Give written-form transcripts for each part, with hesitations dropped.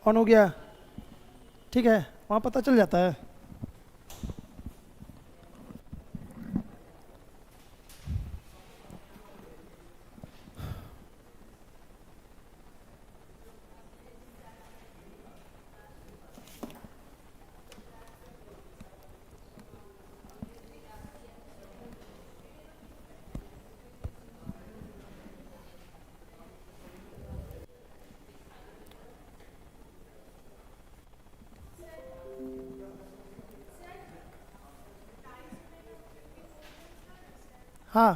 On हो गया, ठीक है, वहाँ पता चल जाता है। हाँ,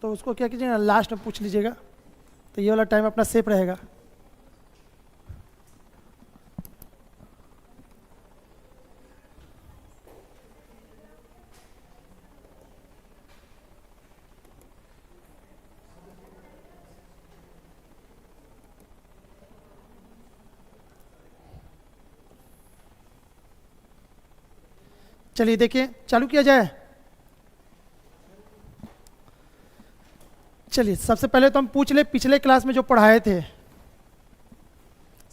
तो उसको क्या कीजिएगा, लास्ट में पूछ लीजिएगा, तो ये वाला टाइम अपना सेफ रहेगा। चलिए देखिए, चालू किया जाए। चलिए सबसे पहले तो हम पूछ ले, पिछले क्लास में जो पढ़ाए थे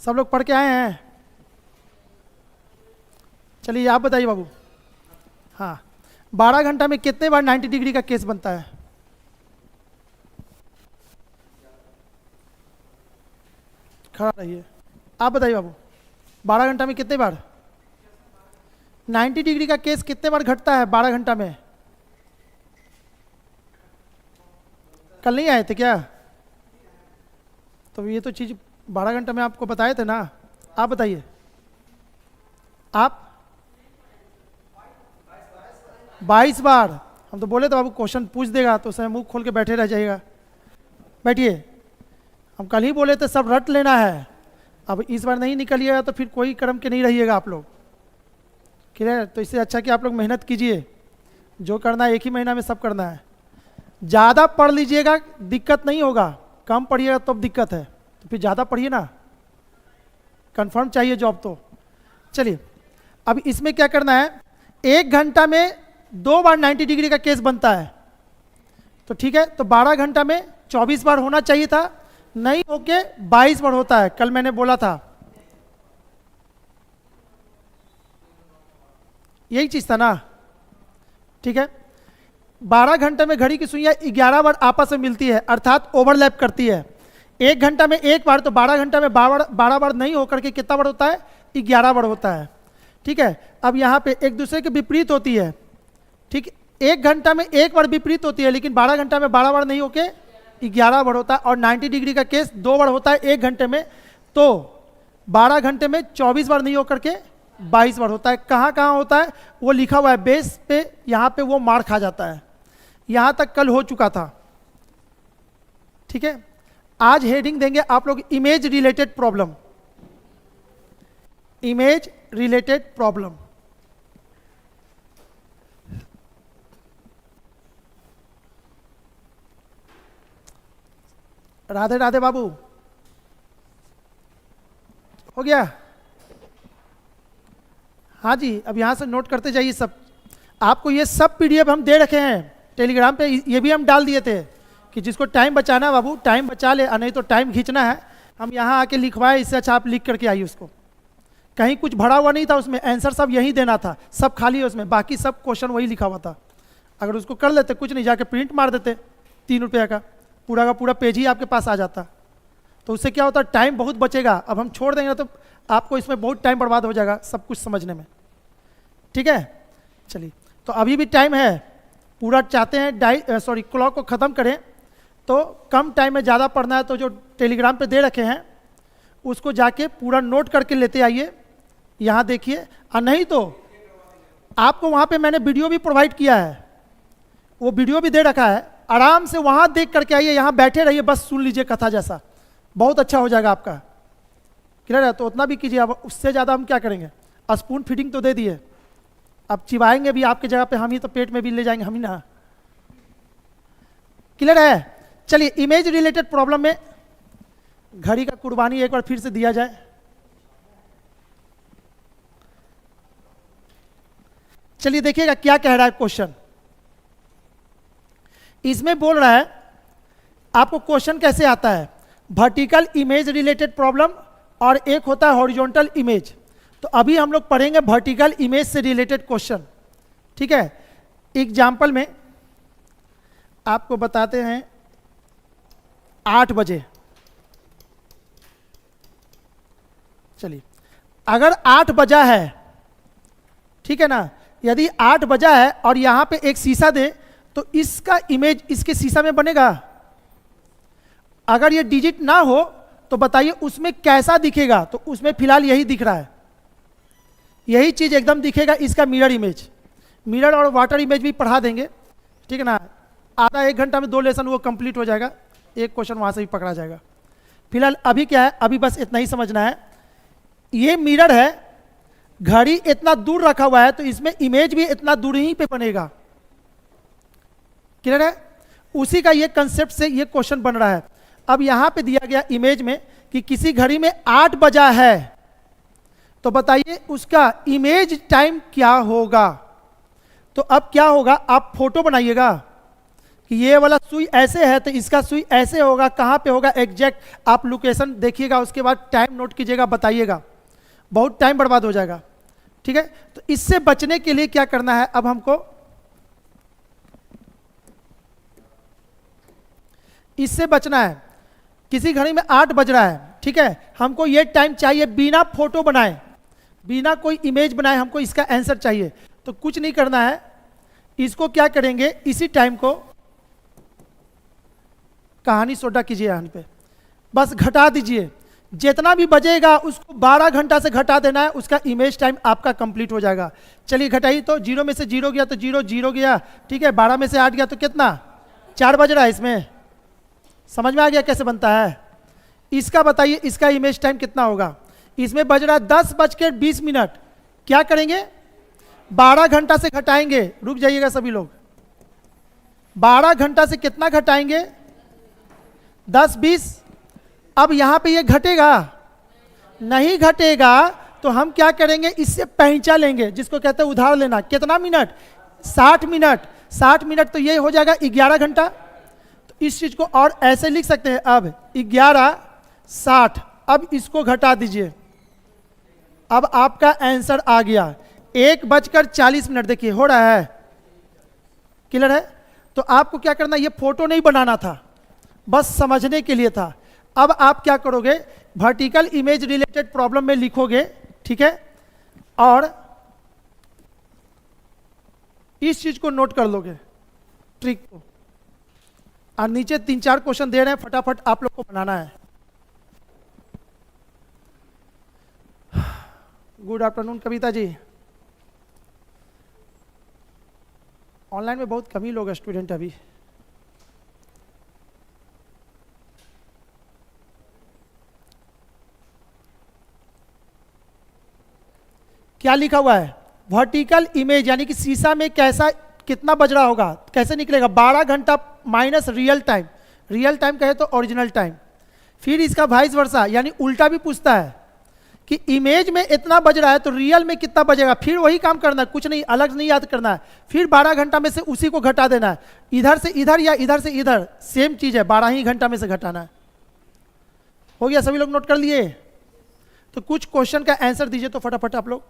सब लोग पढ़ के आए हैं? चलिए आप बताइए बाबू। हाँ, 12 घंटा में कितने बार 90 डिग्री का केस बनता है? खड़ा रहिए, आप बताइए बाबू, 12 घंटा में कितने बार 90 डिग्री का केस कितने बार घटता है 12 घंटा में? कल नहीं आए थे क्या? तो ये तो चीज़ 12 घंटा में आपको बताए थे ना। आप बताइए, आप 22 बार। हम तो बोले थे बाबू क्वेश्चन पूछ देगा तो उसमें मुंह खोल के बैठे रह जाइएगा। बैठिए, हम कल ही बोले थे सब रट लेना है। अब इस बार नहीं निकलिएगा तो फिर कोई कर्म के नहीं रहिएगा आप लोग। क्लियर? तो इससे अच्छा कि आप लोग मेहनत कीजिए, जो करना है एक ही महीना में सब करना है। ज़्यादा पढ़ लीजिएगा दिक्कत नहीं होगा, कम पढ़िएगा तब दिक्कत है। तो फिर ज़्यादा पढ़िए ना, कंफर्म चाहिए जॉब तो। चलिए अब इसमें क्या करना है, 1 घंटा में 2 बार 90 डिग्री का केस बनता है। तो ठीक है, तो 12 घंटा में 24 बार होना चाहिए था, नहीं होके 22 बार होता है। कल मैंने बोला था, यही चीज़ था ना। ठीक है, 12 घंटे में घड़ी की सुइयां 11 बार आपस में मिलती है, अर्थात ओवरलैप करती है। 1 घंटा में 1 बार, तो 12 घंटा में 12 बार नहीं होकर के कितना बार होता है? 11 बार होता है। ठीक है, अब यहाँ पे एक दूसरे के विपरीत होती है। ठीक, 1 घंटा में 1 बार विपरीत होती है, लेकिन 12 घंटा में 12 बार नहीं होके 11 बार होता है। और 90 डिग्री का केस 2 बार होता है 1 घंटे में, तो 12 घंटे में 24 बार नहीं होकर के 22 बार होता है। कहाँ कहाँ होता है वो लिखा हुआ है बेस पे, यहाँ पे वो मार खा जाता है। यहाँ तक कल हो चुका था। ठीक है, आज हेडिंग देंगे आप लोग image related problem. Image related problem. Radhe Radhe बाबू, हो गया? हाँ जी, अब यहाँ से नोट करते जाइए सब। आपको ये सब पीडीएफ हम दे रखे हैं टेलीग्राम पे, ये भी हम डाल दिए थे कि जिसको टाइम बचाना है बाबू टाइम बचा ले, नहीं तो टाइम खींचना है। हम यहाँ आके लिखवाए, इससे अच्छा आप लिख करके आइए उसको। कहीं कुछ भरा हुआ नहीं था उसमें, आंसर सब यहीं देना था, सब खाली है उसमें, बाकी सब क्वेश्चन वही लिखा हुआ था। अगर उसको कर लेते, कुछ नहीं, जाके प्रिंट मार देते 3 रुपये का पूरा पेज ही आपके पास आ जाता। तो उससे क्या होता है, टाइम बहुत बचेगा। अब हम छोड़ देंगे तो आपको इसमें बहुत टाइम बर्बाद हो जाएगा सब कुछ समझने में। ठीक है, चलिए, तो अभी भी टाइम है, पूरा चाहते हैं क्लॉक को ख़त्म करें, तो कम टाइम में ज़्यादा पढ़ना है तो जो टेलीग्राम पे दे रखे हैं उसको जाके पूरा नोट करके लेते आइए, यहाँ देखिए। और नहीं तो आपको वहाँ पे मैंने वीडियो भी प्रोवाइड किया है, वो वीडियो भी दे रखा है, आराम से वहाँ देख करके आइए, यहाँ बैठे रहिए, बस सुन लीजिए कथा जैसा, बहुत अच्छा हो जाएगा आपका। क्लियर है? तो उतना भी कीजिए, अब उससे ज़्यादा हम क्या करेंगे। स्पून फीडिंग तो दे दिए, अब चिबाएंगे भी आपके जगह पे हम ही, तो पेट में भी ले जाएंगे हम ही ना। क्लियर है? चलिए, इमेज रिलेटेड प्रॉब्लम में घड़ी का कुर्बानी एक बार फिर से दिया जाए। चलिए देखिएगा क्या कह रहा है क्वेश्चन। इसमें बोल रहा है आपको क्वेश्चन कैसे आता है, वर्टिकल इमेज रिलेटेड प्रॉब्लम और एक होता है हॉरिजॉन्टल इमेज। तो अभी हम लोग पढ़ेंगे वर्टिकल इमेज से रिलेटेड क्वेश्चन, ठीक है। एग्जाम्पल में आपको बताते हैं 8 बजे, चलिए अगर 8 बजा है, ठीक है ना, यदि 8 बजा है और यहां पे एक शीशा दे तो इसका इमेज इसके शीशा में बनेगा। अगर ये डिजिट ना हो तो बताइए उसमें कैसा दिखेगा, तो उसमें फिलहाल यही दिख रहा है, यही चीज एकदम दिखेगा, इसका मिरर इमेज। मिरर और वाटर इमेज भी पढ़ा देंगे, ठीक है ना। आधा 1 घंटा में 2 लेसन वो कंप्लीट हो जाएगा, एक क्वेश्चन वहां से भी पकड़ा जाएगा। फिलहाल अभी क्या है, अभी बस इतना ही समझना है। ये मिरर है, घड़ी इतना दूर रखा हुआ है तो इसमें इमेज भी इतना दूर ही पे बनेगा, क्लियर है। उसी का ये कंसेप्ट से ये क्वेश्चन बन रहा है। अब यहां पे दिया गया इमेज में कि किसी घड़ी में 8 बजा है, तो बताइए उसका इमेज टाइम क्या होगा। तो अब क्या होगा, आप फोटो बनाइएगा कि ये वाला सुई ऐसे है तो इसका सुई ऐसे होगा, कहां पे होगा एग्जैक्ट आप लोकेशन देखिएगा, उसके बाद टाइम नोट कीजिएगा, बताइएगा, बहुत टाइम बर्बाद हो जाएगा, ठीक है। तो इससे बचने के लिए क्या करना है, अब हमको इससे बचना है। किसी घड़ी में 8 बज रहा है, ठीक है, हमको ये टाइम चाहिए बिना फोटो बनाए, बिना कोई इमेज बनाए, हमको इसका आंसर चाहिए। तो कुछ नहीं करना है, इसको क्या करेंगे, इसी टाइम को कहानी सोडा कीजिए, यहाँ पे बस घटा दीजिए, जितना भी बजेगा उसको 12 घंटा से घटा देना है, उसका इमेज टाइम आपका कंप्लीट हो जाएगा। चलिए घटाइए, तो 0 में से 0 गया तो 0 0 गया, ठीक है। 12 में से 8 गया तो कितना, 4 बज रहा है। इसमें समझ में आ गया कैसे बनता है। इसका बताइए, इसका इमेज टाइम कितना होगा। इसमें बज रहा है 10:20। क्या करेंगे, 12 घंटा से घटाएंगे, रुक जाइएगा सभी लोग, 12 घंटा से कितना घटाएंगे, 10 20। अब यहां पे ये घटेगा नहीं, घटेगा तो हम क्या करेंगे, इससे पैंचा लेंगे, जिसको कहते हैं उधार लेना। कितना मिनट, 60 मिनट। 60 मिनट तो ये हो जाएगा 11 घंटा। तो इस चीज को और ऐसे लिख सकते हैं, अब 11 60। अब इसको घटा दीजिए, अब आपका आंसर आ गया 1:40। देखिए हो रहा है, क्लियर है। तो आपको क्या करना, ये फोटो नहीं बनाना था, बस समझने के लिए था। अब आप क्या करोगे, वर्टिकल इमेज रिलेटेड प्रॉब्लम में लिखोगे, ठीक है, और इस चीज को नोट कर लोगे, ट्रिक को। और नीचे 3-4 क्वेश्चन दे रहे हैं, फटाफट आप लोग को बनाना है। Good afternoon Kavita ji. Online में बहुत कम ही लोग स्टूडेंट अभी। क्या लिखा हुआ है, वर्टिकल इमेज यानी कि शीशा में कैसा कितना बज रहा होगा, कैसे निकलेगा, 12 घंटा minus real time. Real time कहे तो ओरिजिनल टाइम। फिर इसका वाइस वर्सा यानी उल्टा भी पूछता है कि इमेज में इतना बज रहा है तो रियल में कितना बजेगा। फिर वही काम करना है, कुछ नहीं अलग नहीं याद करना है। फिर 12 घंटा में से उसी को घटा देना है, इधर से इधर या इधर से इधर, सेम चीज है, 12 ही घंटा में से घटाना है। हो गया, सभी लोग नोट कर लिए। तो कुछ क्वेश्चन का आंसर दीजिए तो फटाफट आप लोग।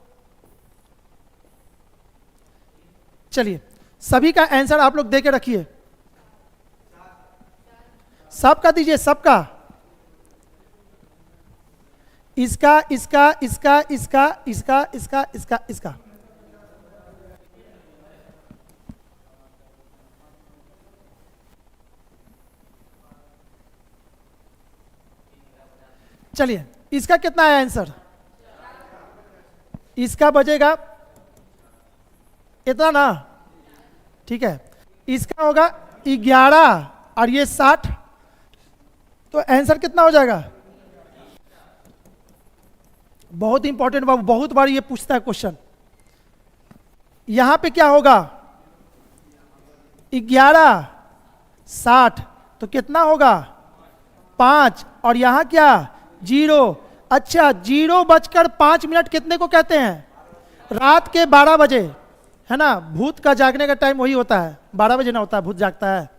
चलिए सभी का आंसर आप लोग दे के रखिए, सबका दीजिए, सबका। इसका इसका इसका इसका इसका इसका इसका इसका। चलिए इसका कितना है आंसर, इसका बजेगा इतना ना, ठीक है। इसका होगा 11 और ये 60, तो आंसर कितना हो जाएगा। बहुत इंपॉर्टेंट बाबू, बहुत बार ये पूछता है क्वेश्चन। यहां पे क्या होगा, 11 60, तो कितना होगा 5, और यहां क्या 0। अच्छा 0:05 कितने को कहते हैं, रात के 12 बजे, है ना। भूत का जागने का टाइम वही होता है, 12 बजे ना होता है, भूत जागता है।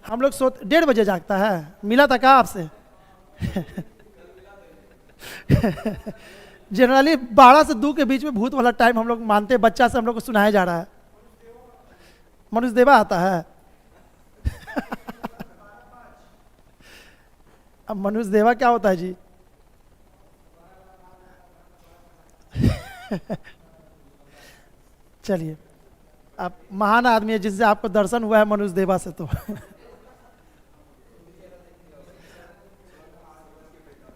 हम लोग 1:30 बजे जागता है, मिला था कहा आपसे? जनरली 12 से 2 के बीच में भूत वाला टाइम हम लोग मानते हैं, बच्चा से हम लोग को सुनाया जा रहा है। मनुष्य देवा आता है। अब मनुष्य देवा क्या होता है जी? चलिए, आप महान आदमी है जिससे आपको दर्शन हुआ है मनुष्य देवा से तो।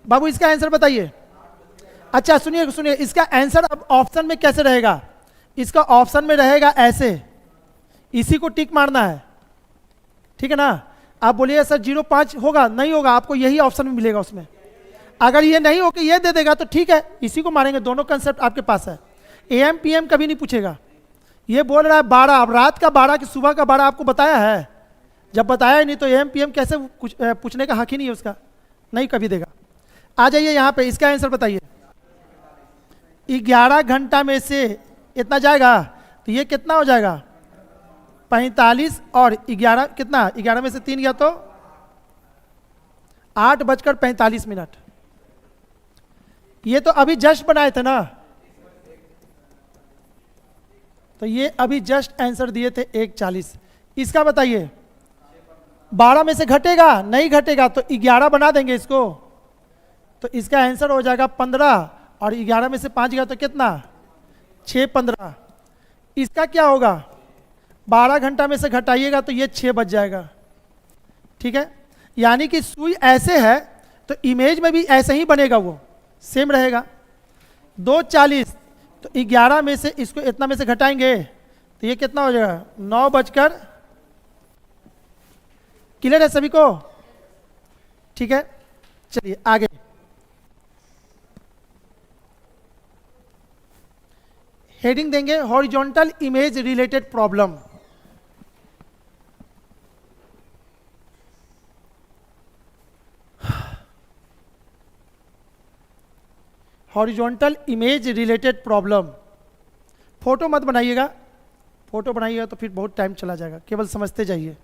बाबू इसका आंसर बताइए। अच्छा सुनिए सुनिए, इसका आंसर अब ऑप्शन में कैसे रहेगा? इसका ऑप्शन में रहेगा ऐसे, इसी को टिक मारना है, ठीक है ना? आप बोलिए सर 0.5 होगा, नहीं होगा, आपको यही ऑप्शन में मिलेगा उसमें। अगर ये नहीं हो कि ये दे देगा तो ठीक है, इसी को मारेंगे। दोनों कंसेप्ट आपके पास है। AM PM कभी नहीं पूछेगा। ये बोल रहा है 12, अब रात का 12 कि सुबह का 12 आपको बताया है? जब बताया ही नहीं तो AM PM कैसे पूछने का हक ही नहीं है उसका, नहीं कभी देगा। आ जाइए यहाँ पे, इसका आंसर बताइए। 11 घंटा में से इतना जाएगा तो ये कितना हो जाएगा? 45 और 11 कितना? 11 में से 3 गया तो 8:45। ये तो अभी जस्ट बनाए थे ना, तो ये अभी जस्ट आंसर दिए थे 1:40। इसका बताइए। 12 में से घटेगा? नहीं घटेगा, तो 11 बना देंगे इसको, तो इसका आंसर हो जाएगा 15, और 11 में से 5 गया तो कितना? 6 15। इसका क्या होगा? 12 घंटा में से घटाइएगा तो ये 6 बज जाएगा, ठीक है? यानी कि सुई ऐसे है तो इमेज में भी ऐसे ही बनेगा, वो सेम रहेगा। 2:40, तो 11 में से इसको इतना में से घटाएंगे तो ये कितना हो जाएगा? 9 बजकर। क्लियर है सभी को? ठीक है, चलिए आगे। हेडिंग देंगे horizontal image related problem. Horizontal image related problem. Photo मत बनाइएगा, फोटो बनाइएगा तो फिर बहुत टाइम चला जाएगा, केवल समझते जाइए।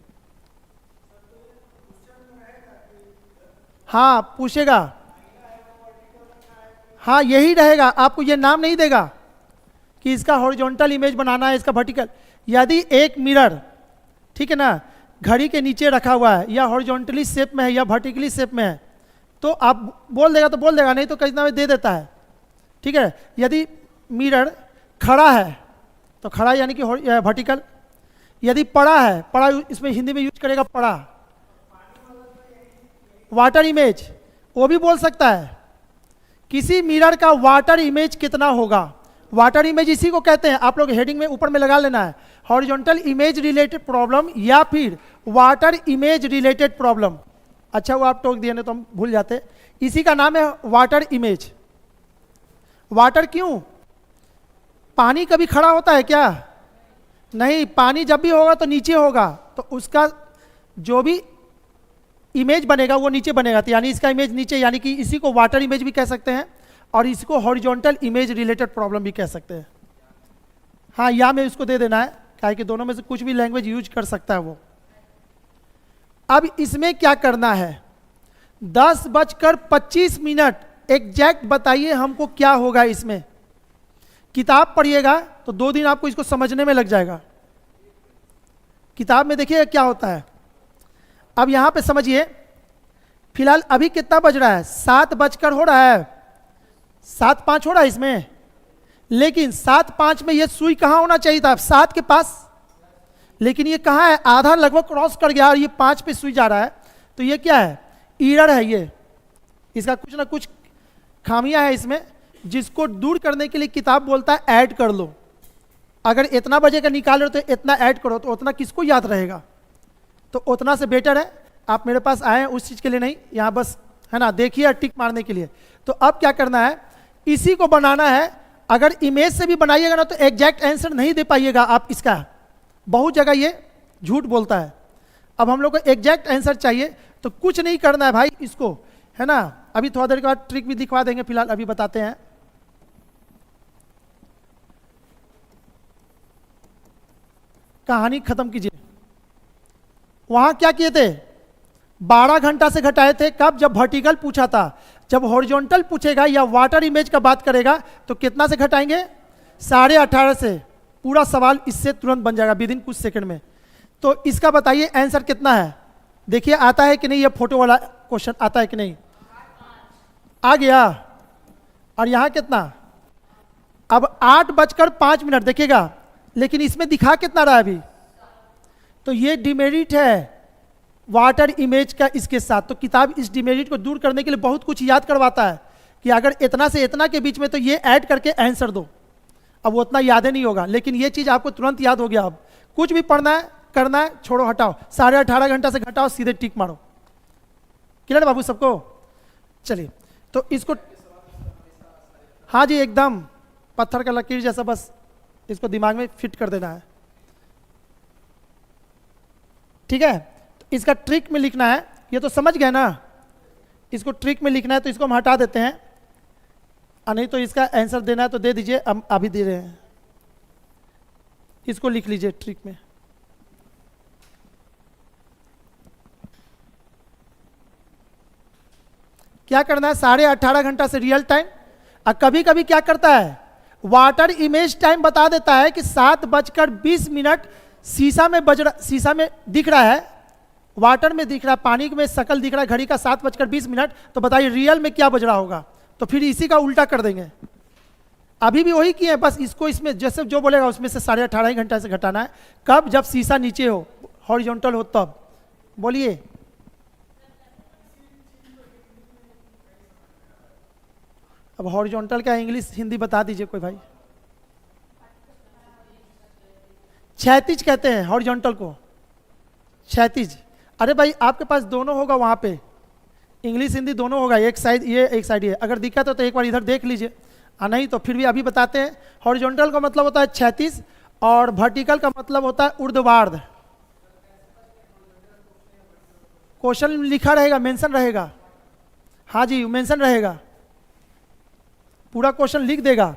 हाँ पूछेगा, हाँ यही रहेगा, आपको ये नाम नहीं देगा कि इसका हॉरिजॉन्टल इमेज बनाना है, इसका वर्टिकल। यदि एक मिरर, ठीक है ना, घड़ी के नीचे रखा हुआ है, या हॉरिजॉन्टली शेप में है या वर्टिकली शेप में है, तो आप बोल देगा तो बोल देगा, नहीं तो कहीं ना दे देता है, ठीक है। यदि मिरर खड़ा है तो खड़ा यानी कि वर्टिकल। यदि पड़ा है, पड़ा इसमें हिंदी में यूज करेगा पड़ा। वाटर इमेज वो भी बोल सकता है। किसी मिरर का वाटर इमेज कितना होगा? वाटर इमेज इसी को कहते हैं, आप लोग हेडिंग में ऊपर में लगा लेना है, हॉरिजॉन्टल इमेज रिलेटेड प्रॉब्लम या फिर वाटर इमेज रिलेटेड प्रॉब्लम। अच्छा वो आप टोक दिए, नहीं तो हम भूल जाते। इसी का नाम है वाटर इमेज। वाटर क्यों? पानी कभी खड़ा होता है क्या? नहीं, पानी जब भी होगा तो नीचे होगा, तो उसका जो भी इमेज बनेगा वो नीचे बनेगा, तो यानी इसका इमेज नीचे, यानी कि इसी को वाटर इमेज भी कह सकते हैं और इसको हॉरिजॉन्टल इमेज रिलेटेड प्रॉब्लम भी कह सकते हैं। हाँ या में उसको दे देना है, क्या है कि दोनों में से कुछ भी लैंग्वेज यूज कर सकता है वो। अब इसमें क्या करना है? 10:25 एग्जैक्ट बताइए हमको क्या होगा इसमें। किताब पढ़िएगा तो 2 दिन आपको इसको समझने में लग जाएगा। किताब में देखिएगा क्या होता है। अब यहां पे समझिए, फिलहाल अभी कितना बज रहा है? 7 बजकर हो रहा है, 7:05 हो रहा है इसमें, लेकिन 7:05 में ये सुई कहां होना चाहिए था? 7 के पास, लेकिन ये कहां है? आधा लगभग क्रॉस कर गया और ये 5 पे सुई जा रहा है, तो ये क्या है? एरर है। ये इसका कुछ ना कुछ खामियां है इसमें, जिसको दूर करने के लिए किताब बोलता है ऐड कर लो। अगर इतना बजे का निकाल रहे हो तो इतना ऐड करो, तो उतना किसको याद रहेगा? तो उतना से बेटर है आप मेरे पास आए उस चीज़ के लिए नहीं, यहाँ बस है ना देखिए टिक मारने के लिए। तो अब क्या करना है? इसी को बनाना है। अगर इमेज से भी बनाइएगा ना तो एग्जैक्ट आंसर नहीं दे पाइएगा आप इसका, बहुत जगह ये झूठ बोलता है। अब हम लोग को एग्जैक्ट आंसर चाहिए, तो कुछ नहीं करना है भाई इसको, है ना। अभी थोड़ा देर के बाद ट्रिक भी दिखवा देंगे, फिलहाल अभी बताते हैं। कहानी खत्म कीजिए। वहां क्या किए थे, 12 घंटा से घटाए थे। कब, जब वर्टिकल पूछा था। जब हॉरिजॉन्टल पूछेगा या वाटर इमेज का बात करेगा तो कितना से घटाएंगे, 18.5 से। पूरा सवाल इससे तुरंत बन जाएगा विद इन कुछ सेकंड में। तो इसका बताइए आंसर कितना है, देखिए आता है कि नहीं, ये फोटो वाला क्वेश्चन आता है कि नहीं, आ गया। और यहां कितना, अब 8:05 देखिएगा, लेकिन इसमें दिखा कितना रहा है अभी, तो ये डिमेरिट है वाटर इमेज का इसके साथ। तो किताब इस डिमेरिट को दूर करने के लिए बहुत कुछ याद करवाता है कि अगर इतना से इतना के बीच में तो ये ऐड करके आंसर दो। अब वो उतना याद नहीं होगा, लेकिन ये चीज आपको तुरंत याद हो गया। अब कुछ भी पढ़ना है, करना है, छोड़ो हटाओ, 18.5 घंटा से घटाओ, सीधे टिक मारो। क्लियर बाबू सबको? चलिए तो इसको, हाँ जी एकदम पत्थर का लकीर जैसा, बस इसको दिमाग में फिट कर देना है। ठीक है, तो इसका ट्रिक में लिखना है, ये तो समझ गए ना, इसको ट्रिक में लिखना है, तो इसको हम हटा देते हैं। नहीं तो इसका आंसर देना है तो दे दीजिए, हम अभी दे रहे हैं। इसको लिख लीजिए ट्रिक में। क्या करना है, 18.5 घंटा से रियल टाइम। और कभी कभी क्या करता है, वाटर इमेज टाइम बता देता है कि 7:20 शीशा में बज रहा, शीशा में दिख रहा है, वाटर में दिख रहा है, पानी में शकल दिख रहा है घड़ी का 7:20। तो बताइए रियल में क्या बज रहा होगा, तो फिर इसी का उल्टा कर देंगे। अभी भी वही किए, बस इसको इसमें जैसे जो बोलेगा उसमें से 18.5 घंटा से घटाना है। कब, जब शीशा नीचे हो, हॉरिजॉन्टल हो तब। बोलिए, अब हॉरिजॉन्टल का इंग्लिश हिंदी बता दीजिए कोई भाई। क्षैतिज कहते हैं हॉरिजॉन्टल को, क्षैतिज। अरे भाई आपके पास दोनों होगा वहां पे, इंग्लिश हिंदी दोनों होगा, एक साइड ये एक साइड ये। अगर दिक्कत हो तो एक बार इधर देख लीजिए, नहीं तो फिर भी अभी बताते हैं। हॉरिजॉन्टल का मतलब होता है क्षैतिज, और वर्टिकल का मतलब होता है ऊर्ध्वाधर। क्वेश्चन लिखा रहेगा, मेंशन रहेगा, हाँ जी मेंशन रहेगा, पूरा क्वेश्चन लिख देगा।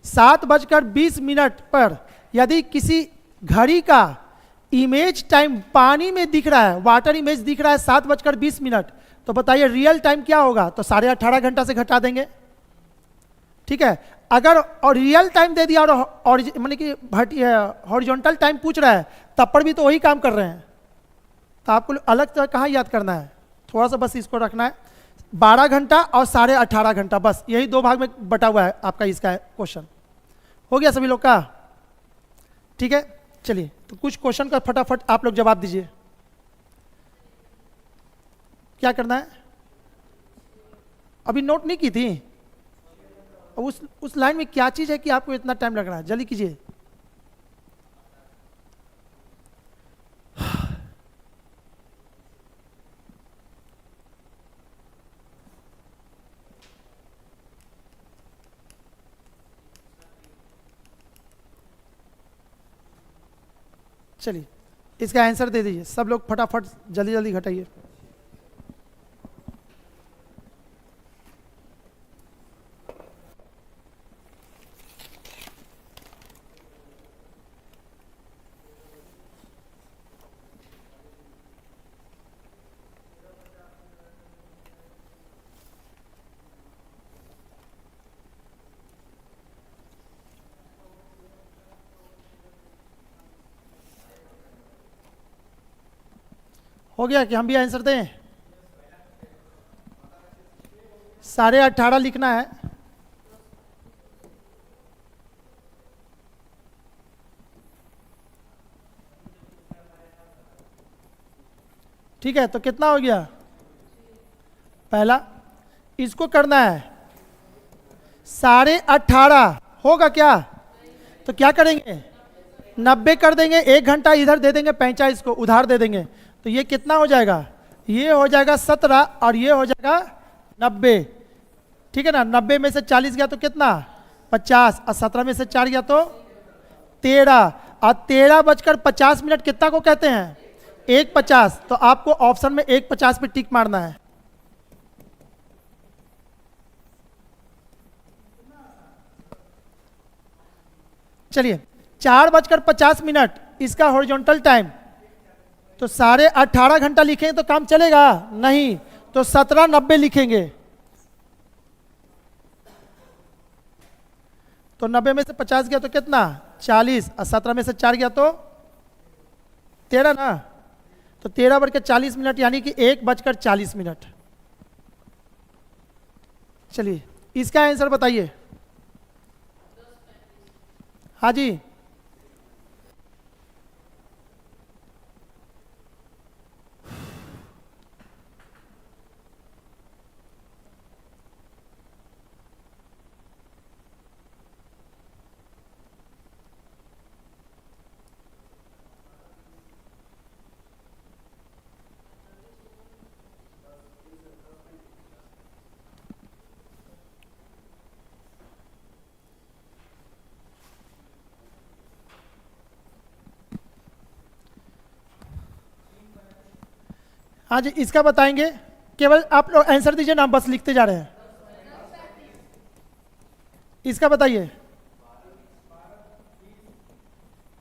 7:20 पर यदि किसी घड़ी का इमेज टाइम पानी में दिख रहा है, वाटर इमेज दिख रहा है 7:20, तो बताइए रियल टाइम क्या होगा, तो 18.5 घंटा से घटा देंगे। ठीक है, अगर और रियल टाइम दे दिया और माने कि हॉरिजॉन्टल टाइम पूछ रहा है, तब पर भी तो वही काम कर रहे हैं। तो आपको अलग तरह कहाँ याद करना है, थोड़ा सा बस इसको रखना है। 12 घंटा और 18.5 घंटा, बस यही दो भाग में बटा हुआ है आपका इसका क्वेश्चन। हो गया सभी लोग का? ठीक है, चलिए तो कुछ क्वेश्चन का फटाफट आप लोग जवाब दीजिए। क्या करना है, अभी नोट नहीं की थी? उस लाइन में क्या चीज है कि आपको इतना टाइम लग रहा है, जल्दी कीजिए। चलिए इसका आंसर दे दीजिए सब लोग, फटाफट जल्दी जल्दी घटाइए। हो गया कि हम भी आंसर दें? 18.5 लिखना है। ठीक है, तो कितना हो गया पहला, इसको करना है 18.5 होगा क्या, तो क्या करेंगे 90 कर देंगे, 1 घंटा इधर दे देंगे, 45 इसको उधार दे देंगे, तो ये कितना हो जाएगा, ये हो जाएगा 17 और ये हो जाएगा 90। ठीक है ना, 90 में से 40 गया तो कितना 50, और 17 में से 4 गया तो 13, और 13:50 कितना को कहते हैं 1:50। तो आपको ऑप्शन में 1:50 पे टिक मारना है। चलिए 4:50 इसका हॉरिजॉन्टल टाइम, तो 18.5 घंटा लिखें तो काम चलेगा नहीं, तो 1790 लिखेंगे। तो 90 में से 50 गया तो कितना 40, और 17 में से 4 गया तो 13 ना, तो 13 / 40 मिनट यानी कि 1:40 चलिए इसका आंसर बताइए। हाँ जी, हाँ जी इसका बताएंगे। केवल आप लोग आंसर दीजिए ना, हम बस लिखते जा रहे हैं। इसका बताइए।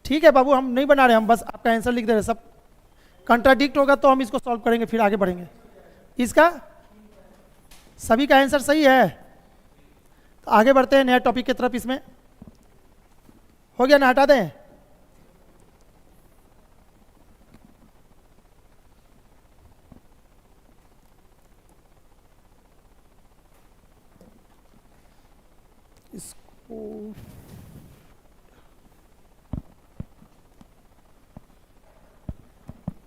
ठीक है बाबू, हम नहीं बना रहे, हम बस आपका आंसर लिख दे रहे हैं। सब कंट्राडिक्ट होगा तो हम इसको सॉल्व करेंगे, फिर आगे बढ़ेंगे। इसका सभी का आंसर सही है, तो आगे बढ़ते हैं नया टॉपिक की तरफ। इसमें हो गया ना, हटा दें। इसको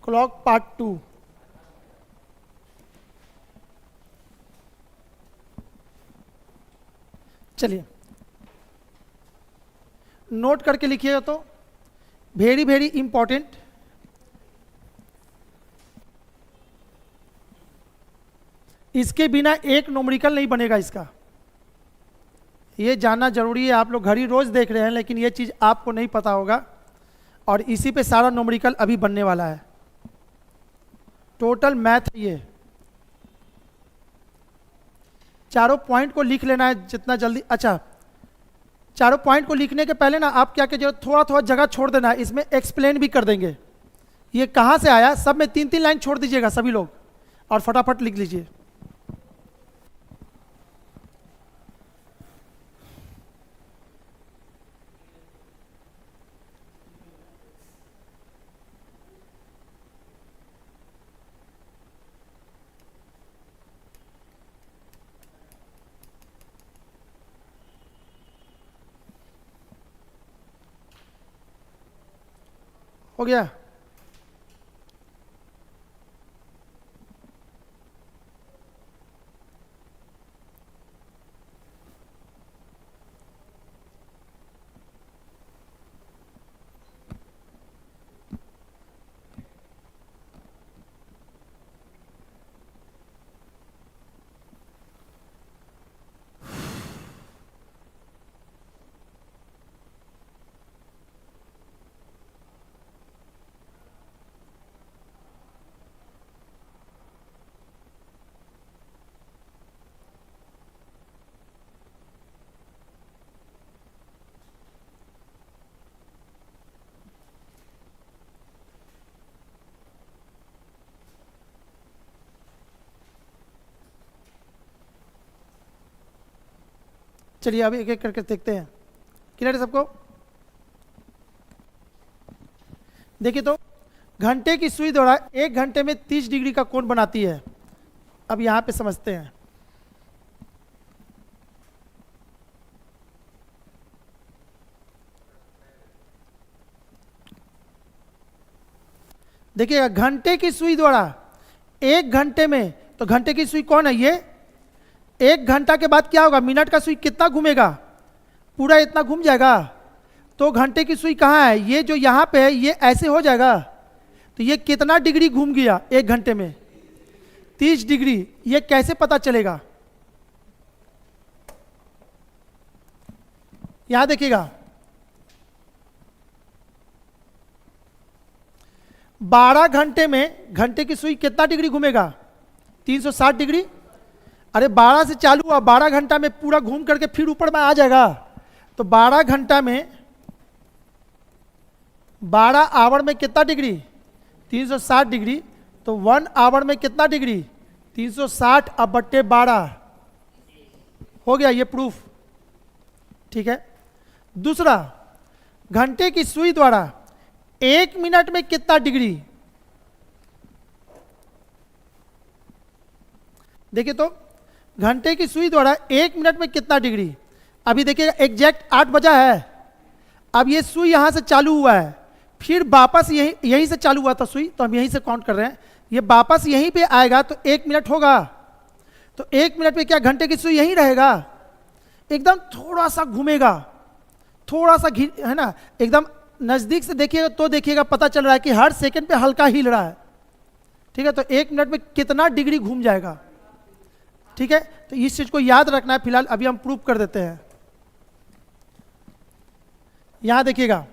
क्लॉक पार्ट 2। चलिए नोट करके लिखिएगा, तो वेरी वेरी इंपॉर्टेंट। इसके बिना एक न्यूमेरिकल नहीं बनेगा, इसका ये जानना जरूरी है। आप लोग घड़ी रोज देख रहे हैं, लेकिन ये चीज आपको नहीं पता होगा, और इसी पे सारा न्यूमेरिकल अभी बनने वाला है। टोटल मैथ ये चारों पॉइंट को लिख लेना है जितना जल्दी। अच्छा, चारों पॉइंट को लिखने के पहले ना आप क्या कीजिए, थोड़ा थोड़ा जगह छोड़ देना है, इसमें एक्सप्लेन भी कर देंगे ये कहाँ से आया। सब में 3-3 लाइन छोड़ दीजिएगा सभी लोग, और फटाफट लिख लीजिए। हो गया। चलिए अब एक एक करके देखते हैं। क्लियर है सबको? देखिए तो घंटे की सुई द्वारा 1 घंटे में 30 डिग्री का कोण बनाती है। अब यहां पे समझते हैं। देखिएगा, घंटे की सुई द्वारा 1 घंटे में, तो घंटे की सुई कौन है ये? 1 घंटा के बाद क्या होगा, मिनट का सुई कितना घूमेगा? पूरा इतना घूम जाएगा। तो घंटे की सुई कहाँ है? ये जो यहाँ पे है ये ऐसे हो जाएगा। तो ये कितना डिग्री घूम गया 1 घंटे में? 30 डिग्री। ये कैसे पता चलेगा? यहां देखिएगा, 12 घंटे में घंटे की सुई कितना डिग्री घूमेगा? 360 डिग्री। अरे 12 से चालू हुआ, 12 घंटा में पूरा घूम करके फिर ऊपर में आ जाएगा। तो 12 घंटा में 12 आवर में कितना डिग्री? 360 डिग्री, तो 1 आवर में कितना डिग्री? 360 अब बट्टे 12 हो गया, ये प्रूफ। ठीक है। दूसरा, घंटे की सुई द्वारा 1 मिनट में कितना डिग्री? देखिए तो घंटे की सुई द्वारा 1 मिनट में कितना डिग्री? अभी देखिएगा एग्जैक्ट 8 बजा है। अब ये सुई यहां से चालू हुआ है, फिर वापस यहीं से चालू हुआ था सुई, तो हम यहीं से काउंट कर रहे हैं। ये वापस यहीं पे आएगा तो 1 मिनट होगा। तो 1 मिनट में क्या घंटे की सुई यहीं रहेगा? एकदम थोड़ा सा घूमेगा, थोड़ा सा है ना, एकदम नजदीक से देखिएगा तो देखिएगा पता चल रहा है कि हर सेकंड पे हल्का हिल रहा है। ठीक है, तो 1 मिनट में कितना डिग्री घूम जाएगा? ठीक है, तो इस चीज को याद रखना है। फिलहाल अभी हम प्रूव कर देते हैं। यहां देखिएगा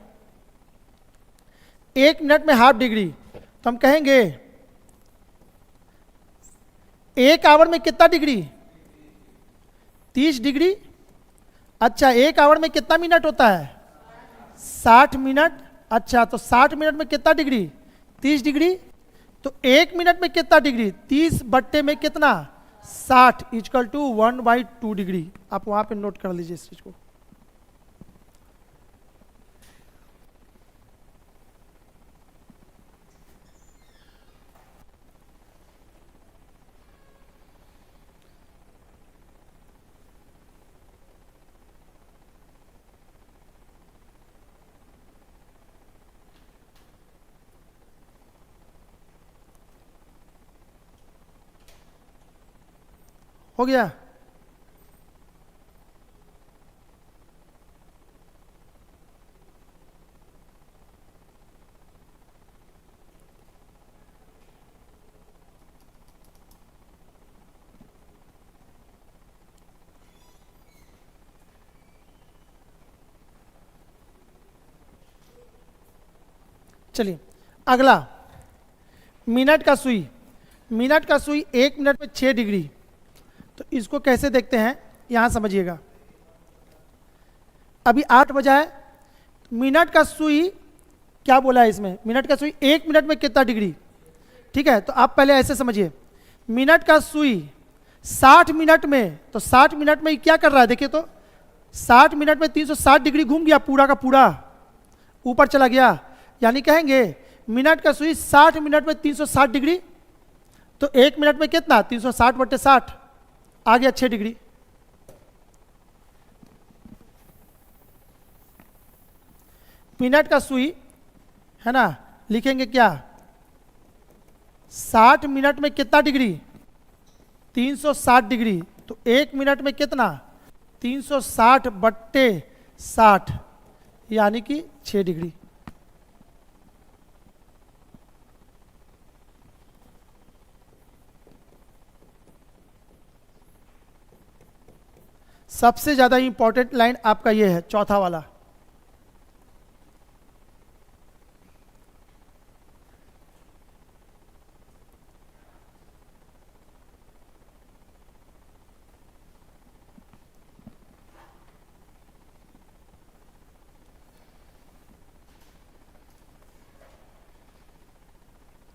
1 मिनट में हाफ डिग्री, तो हम कहेंगे 1 आवर में कितना डिग्री? 30 डिग्री। अच्छा, 1 आवर में कितना मिनट होता है? 60 मिनट। अच्छा, तो 60 मिनट में कितना डिग्री? 30 डिग्री। तो 1 मिनट में कितना डिग्री? 30 बट्टे में कितना? 60 इक्वल टू 1/2 डिग्री। आप वहां पे नोट कर लीजिए इस चीज को। हो गया? चलिए अगला, मिनट का सुई। मिनट का सुई 1 मिनट में 6 डिग्री। तो इसको कैसे देखते हैं, यहां समझिएगा। अभी 8 बजा है, मिनट का सुई क्या बोला है इसमें? मिनट का सुई 1 मिनट में कितना डिग्री? ठीक है, तो आप पहले ऐसे समझिए, मिनट का सुई 60 मिनट में, तो 60 मिनट में क्या कर रहा है? देखिए तो 60 मिनट में 360 डिग्री घूम गया, पूरा का पूरा ऊपर चला गया। यानी कहेंगे मिनट का सुई 60 मिनट में 360 डिग्री, तो 1 मिनट में कितना? 360 बट्टे 60 आ गया 6 डिग्री। मिनट का सुई है ना, लिखेंगे क्या? 60 मिनट में कितना डिग्री? 360 डिग्री। तो 1 मिनट में कितना? 360 बट्टे 60 यानी कि 6 डिग्री। सबसे ज्यादा इंपॉर्टेंट लाइन आपका ये है, चौथा वाला।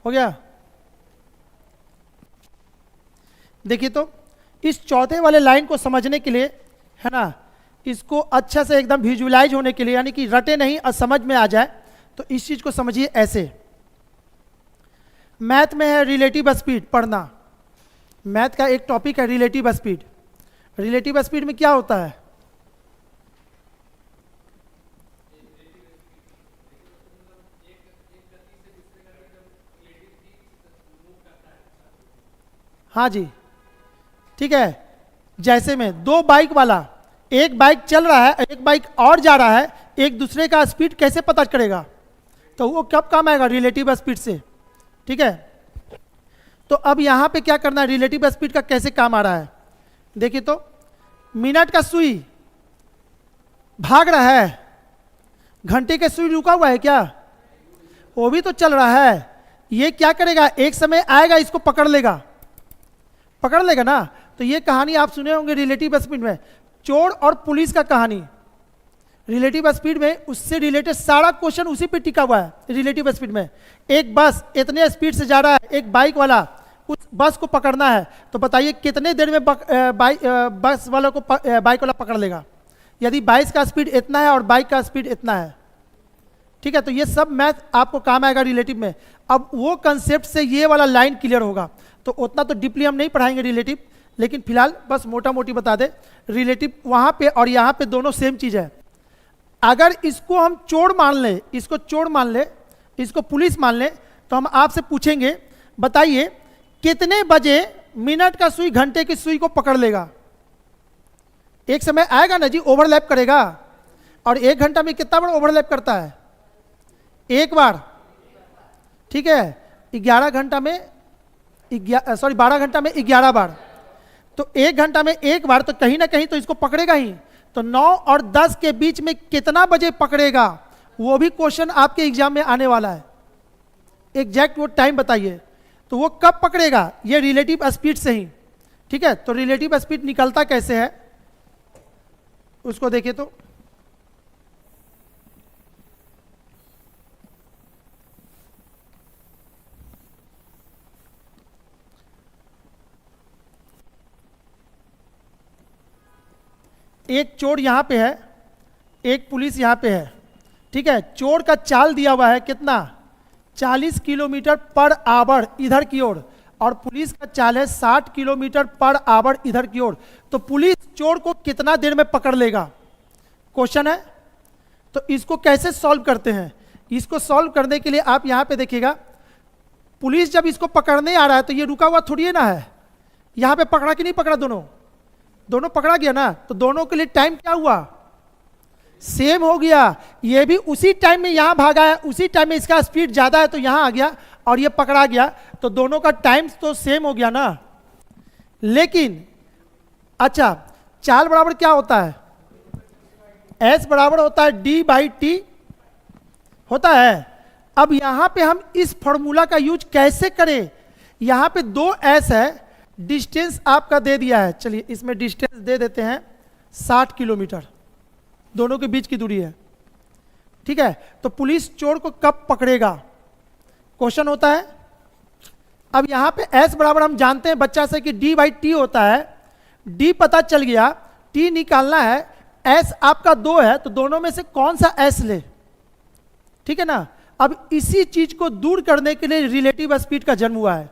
हो गया? देखिए तो इस चौथे वाले लाइन को समझने के लिए है ना, इसको अच्छा से एकदम विजुअलाइज होने के लिए, यानी कि रटे नहीं और समझ में आ जाए, तो इस चीज को समझिए ऐसे। मैथ में है रिलेटिव स्पीड पढ़ना। मैथ का एक टॉपिक है रिलेटिव स्पीड। रिलेटिव स्पीड में क्या होता है? हाँ जी, ठीक है। जैसे में दो बाइक वाला, एक बाइक चल रहा है, एक बाइक और जा रहा है, एक दूसरे का स्पीड कैसे पता करेगा? तो वो कब काम आएगा? रिलेटिव स्पीड से। ठीक है, तो अब यहां पे क्या करना है? रिलेटिव स्पीड का कैसे काम आ रहा है? देखिए तो मिनट का सुई भाग रहा है, घंटे का सुई रुका हुआ है क्या? वो भी तो चल रहा है। ये क्या करेगा? एक समय आएगा, इसको पकड़ लेगा, पकड़ लेगा ना। तो ये कहानी आप सुने होंगे रिलेटिव स्पीड में, चोर और पुलिस का कहानी। रिलेटिव स्पीड में उससे रिलेटेड सारा क्वेश्चन उसी पे टिका हुआ है। रिलेटिव स्पीड में एक बस इतने स्पीड से जा रहा है, एक बाइक वाला उस बस को पकड़ना है, तो बताइए कितने देर में बस वालों को बाइक वाला पकड़ लेगा। यदि बाइक का स्पीड इतना है और बाइक का स्पीड इतना है, ठीक है, तो ये सब मैथ आपको काम आएगा रिलेटिव में। अब वो कंसेप्ट से ये वाला लाइन क्लियर होगा, तो उतना तो डीपली हम नहीं पढ़ाएंगे रिलेटिव, लेकिन फिलहाल बस मोटा मोटी बता दे। रिलेटिव वहाँ पे और यहाँ पे दोनों सेम चीज़ है। अगर इसको हम चोर मान ले, इसको चोर मान ले, इसको पुलिस मान ले, तो हम आपसे पूछेंगे बताइए कितने बजे मिनट का सुई घंटे की सुई को पकड़ लेगा। एक समय आएगा ना जी, ओवरलैप करेगा। और 1 घंटा में कितना बार ओवरलैप करता है? 1 बार, ठीक है। 12 घंटा में 12 घंटा में 11 बार, तो 1 घंटा में 1 बार, तो कहीं ना कहीं तो इसको पकड़ेगा ही। तो 9 और 10 के बीच में कितना बजे पकड़ेगा, वो भी क्वेश्चन आपके एग्जाम में आने वाला है। एग्जैक्ट वो टाइम बताइए, तो वो कब पकड़ेगा, ये रिलेटिव स्पीड से ही, ठीक है। तो रिलेटिव स्पीड निकलता कैसे है उसको देखिए। तो एक चोर यहां पे है, एक पुलिस यहां पे है, ठीक है। चोर का चाल दिया हुआ है कितना, 40 किलोमीटर पर आवर इधर की ओर, और पुलिस का चाल है 60 किलोमीटर पर आवर इधर की ओर। तो पुलिस चोर को कितना देर में पकड़ लेगा, क्वेश्चन है। तो इसको कैसे सॉल्व करते हैं, इसको सॉल्व करने के लिए आप यहां पे देखिएगा, पुलिस जब इसको पकड़ने आ रहा है तो ये रुका हुआ थोड़ी है ना है, यहां पे पकड़ा कि नहीं पकड़ा, दोनों पकड़ा गया ना। तो दोनों के लिए टाइम क्या हुआ, सेम हो गया। ये भी उसी टाइम में यहां भागा है, उसी टाइम में इसका स्पीड ज्यादा है तो यहां आ गया, और ये पकड़ा गया, तो दोनों का टाइम तो सेम हो गया ना। लेकिन अच्छा, चाल बराबर क्या होता है, एस बराबर होता है d/t होता है। अब यहां पे हम इस फॉर्मूला का यूज कैसे करें, यहां पे 2 एस है, डिस्टेंस आपका दे दिया है, चलिए इसमें डिस्टेंस दे देते हैं 60 किलोमीटर, दोनों के बीच की दूरी है, ठीक है। तो पुलिस चोर को कब पकड़ेगा, क्वेश्चन होता है। अब यहां पे s बराबर हम जानते हैं बच्चा से कि d/t होता है, d पता चल गया, t निकालना है, s आपका 2 है, तो दोनों में से कौन सा s ले, ठीक है ना। अब इसी चीज को दूर करने के लिए रिलेटिव स्पीड का जन्म हुआ है।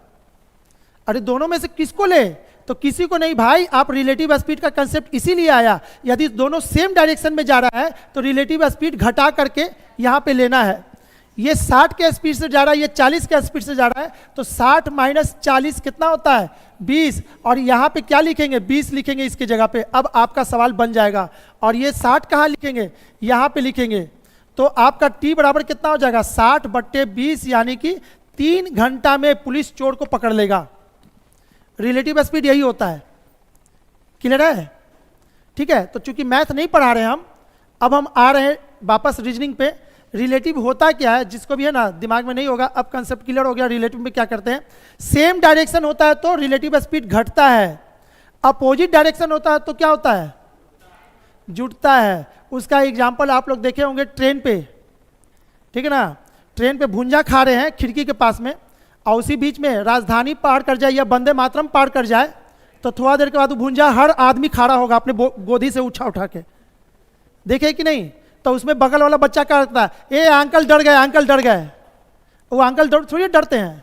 अरे दोनों में से किसको ले, तो किसी को नहीं भाई, आप रिलेटिव स्पीड का कंसेप्ट इसीलिए आया, यदि दोनों सेम डायरेक्शन में जा रहा है तो रिलेटिव स्पीड घटा करके यहां पे लेना है। ये 60 के स्पीड से जा रहा है, ये 40 के स्पीड से जा रहा है, तो 60 माइनस 40 कितना होता है, 20, और यहां पे क्या लिखेंगे, 20 लिखेंगे इसकी जगह पे। अब आपका सवाल बन जाएगा, और ये 60 कहां लिखेंगे, यहां पे लिखेंगे, तो आपका t बराबर कितना हो जाएगा, 60/20, यानी कि 3 घंटा में पुलिस चोर को पकड़ लेगा। रिलेटिव स्पीड यही होता है, क्लियर है, ठीक है। तो चूंकि मैथ नहीं पढ़ा रहे हम, अब हम आ रहे हैं वापस रीजनिंग पे। रिलेटिव होता क्या है, जिसको भी है ना दिमाग में नहीं होगा, अब कंसेप्ट क्लियर हो गया। रिलेटिव में क्या करते हैं, सेम डायरेक्शन होता है तो रिलेटिव स्पीड घटता है, अपोजिट डायरेक्शन होता है तो क्या होता है, जुटता है। उसका एग्जाम्पल आप लोग देखे होंगे ट्रेन पे, ठीक है ना। ट्रेन पे भुंजा खा रहे हैं खिड़की के पास में, और उसी बीच में राजधानी पार कर जाए या वंदे मातरम पार कर जाए, तो थोड़ा देर के बाद भुंजा हर आदमी खड़ा होगा अपने गोदी से उठा के, देखे कि नहीं। तो उसमें बगल वाला बच्चा क्या करता है, ए अंकल डर गए, अंकल डर गए। वो अंकल थोड़ी डरते हैं,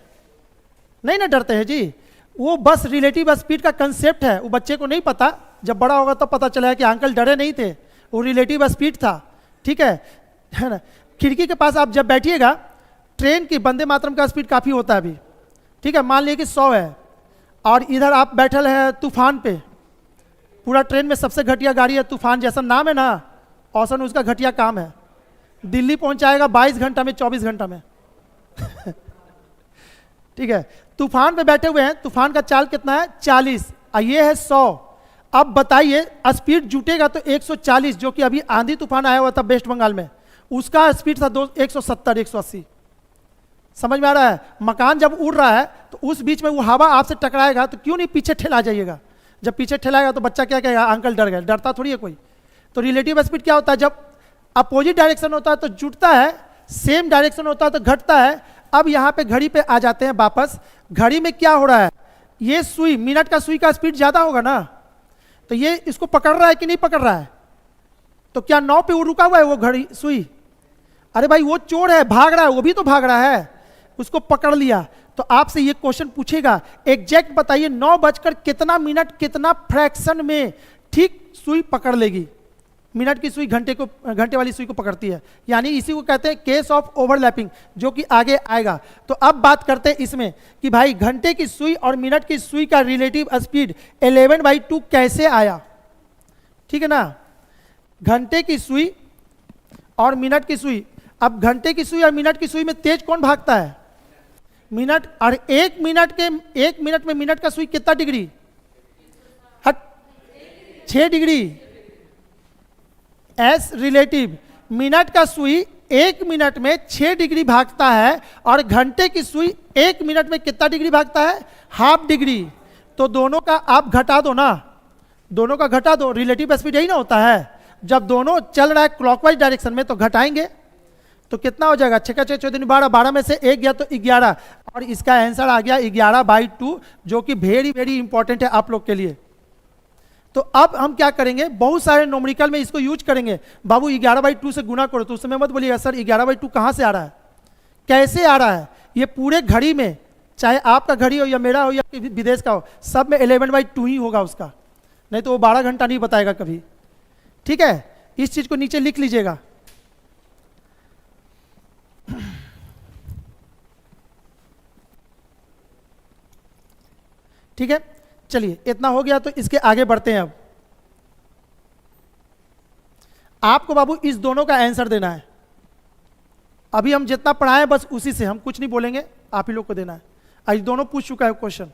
नहीं ना डरते हैं जी, वो बस रिलेटिव स्पीड का कंसेप्ट है, वो बच्चे को नहीं पता, जब बड़ा होगा तब पता चला कि अंकल डरे नहीं थे, वो रिलेटिव स्पीड था, ठीक है ना। खिड़की के पास आप जब बैठिएगा, ट्रेन की वंदे मातरम का स्पीड काफ़ी होता है अभी, ठीक है, मान लीजिए कि 100 है, और इधर आप बैठल हैं तूफान पे, पूरा ट्रेन में सबसे घटिया गाड़ी है तूफान, जैसा नाम है ना औसन उसका घटिया काम है, दिल्ली पहुंचाएगा 22 घंटा में, 24 घंटा में ठीक है। तूफान पे बैठे हुए हैं, तूफान का चाल कितना है, 40, और ये है 100। अब बताइए स्पीड जुटेगा तो 140, जो कि अभी आंधी तूफान आया हुआ था वेस्ट बंगाल में, उसका स्पीड था 170 180। समझ में आ रहा है, मकान जब उड़ रहा है तो उस बीच में वो हवा आपसे टकराएगा तो क्यों नहीं पीछे ठेला जाइएगा, जब पीछे ठेलाएगा तो बच्चा क्या कहेगा, अंकल डर गए, डरता थोड़ी है कोई। तो रिलेटिव स्पीड क्या होता है, जब अपोजिट डायरेक्शन होता है तो जुटता है, सेम डायरेक्शन होता है तो घटता है। अब यहाँ पे घड़ी पे आ जाते हैं वापस। घड़ी में क्या हो रहा है, ये सुई, मिनट का सुई का स्पीड ज्यादा होगा ना, तो ये इसको पकड़ रहा है कि नहीं पकड़ रहा है? तो क्या 9 पे वो रुका हुआ है वो घड़ी सुई? अरे भाई वो चोर है, भाग रहा है, वो भी तो भाग रहा है, उसको पकड़ लिया। तो आपसे ये क्वेश्चन पूछेगा, एग्जैक्ट बताइए 9 बजकर कितना मिनट कितना फ्रैक्शन में ठीक सुई पकड़ लेगी। मिनट की सुई घंटे वाली सुई को पकड़ती है, यानी इसी को कहते हैं केस ऑफ ओवरलैपिंग, जो कि आगे आएगा। तो अब बात करते हैं इसमें कि भाई घंटे की सुई और मिनट की सुई का रिलेटिव स्पीड 11/2 कैसे आया, ठीक है ना। घंटे की सुई और मिनट की सुई, अब घंटे की सुई और मिनट की सुई में तेज कौन भागता है? मिनट। और एक मिनट में मिनट का सुई कितना degree? 6 degree. S relative, minute का सुई 1 मिनट में 6 डिग्री भागता है और घंटे की सुई 1 मिनट में कितना डिग्री भागता है? ½ डिग्री। तो दोनों का आप घटा दो ना, दोनों का घटा दो, रिलेटिव स्पीड यही ना होता है। जब दोनों चल रहा है क्लॉकवाइज डायरेक्शन में तो घटाएंगे, तो कितना हो जाएगा? 6 का 6 14 12, 12 में से 1 गया तो 11, और इसका आंसर आ गया 11/2, जो कि वेरी वेरी इंपॉर्टेंट है आप लोग के लिए। तो अब हम क्या करेंगे, बहुत सारे नोमरिकल में इसको यूज करेंगे। बाबू 11/2 से गुना करो, तो उस समय मत बोलिएगा सर 11/2 कहाँ से आ रहा है, कैसे आ रहा है। ये पूरे घड़ी में, चाहे आपका घड़ी हो या मेरा हो या विदेश का हो, सब में 11/2 ही होगा उसका, नहीं तो वो 12 घंटा नहीं बताएगा कभी। ठीक है, इस चीज को नीचे लिख लीजिएगा। ठीक है, चलिए इतना हो गया, तो इसके आगे बढ़ते हैं। अब आपको बाबू इस दोनों का आंसर देना है। अभी हम जितना पढ़ाएं बस उसी से, हम कुछ नहीं बोलेंगे, आप ही लोग को देना है। आज दोनों पूछ चुका है क्वेश्चन।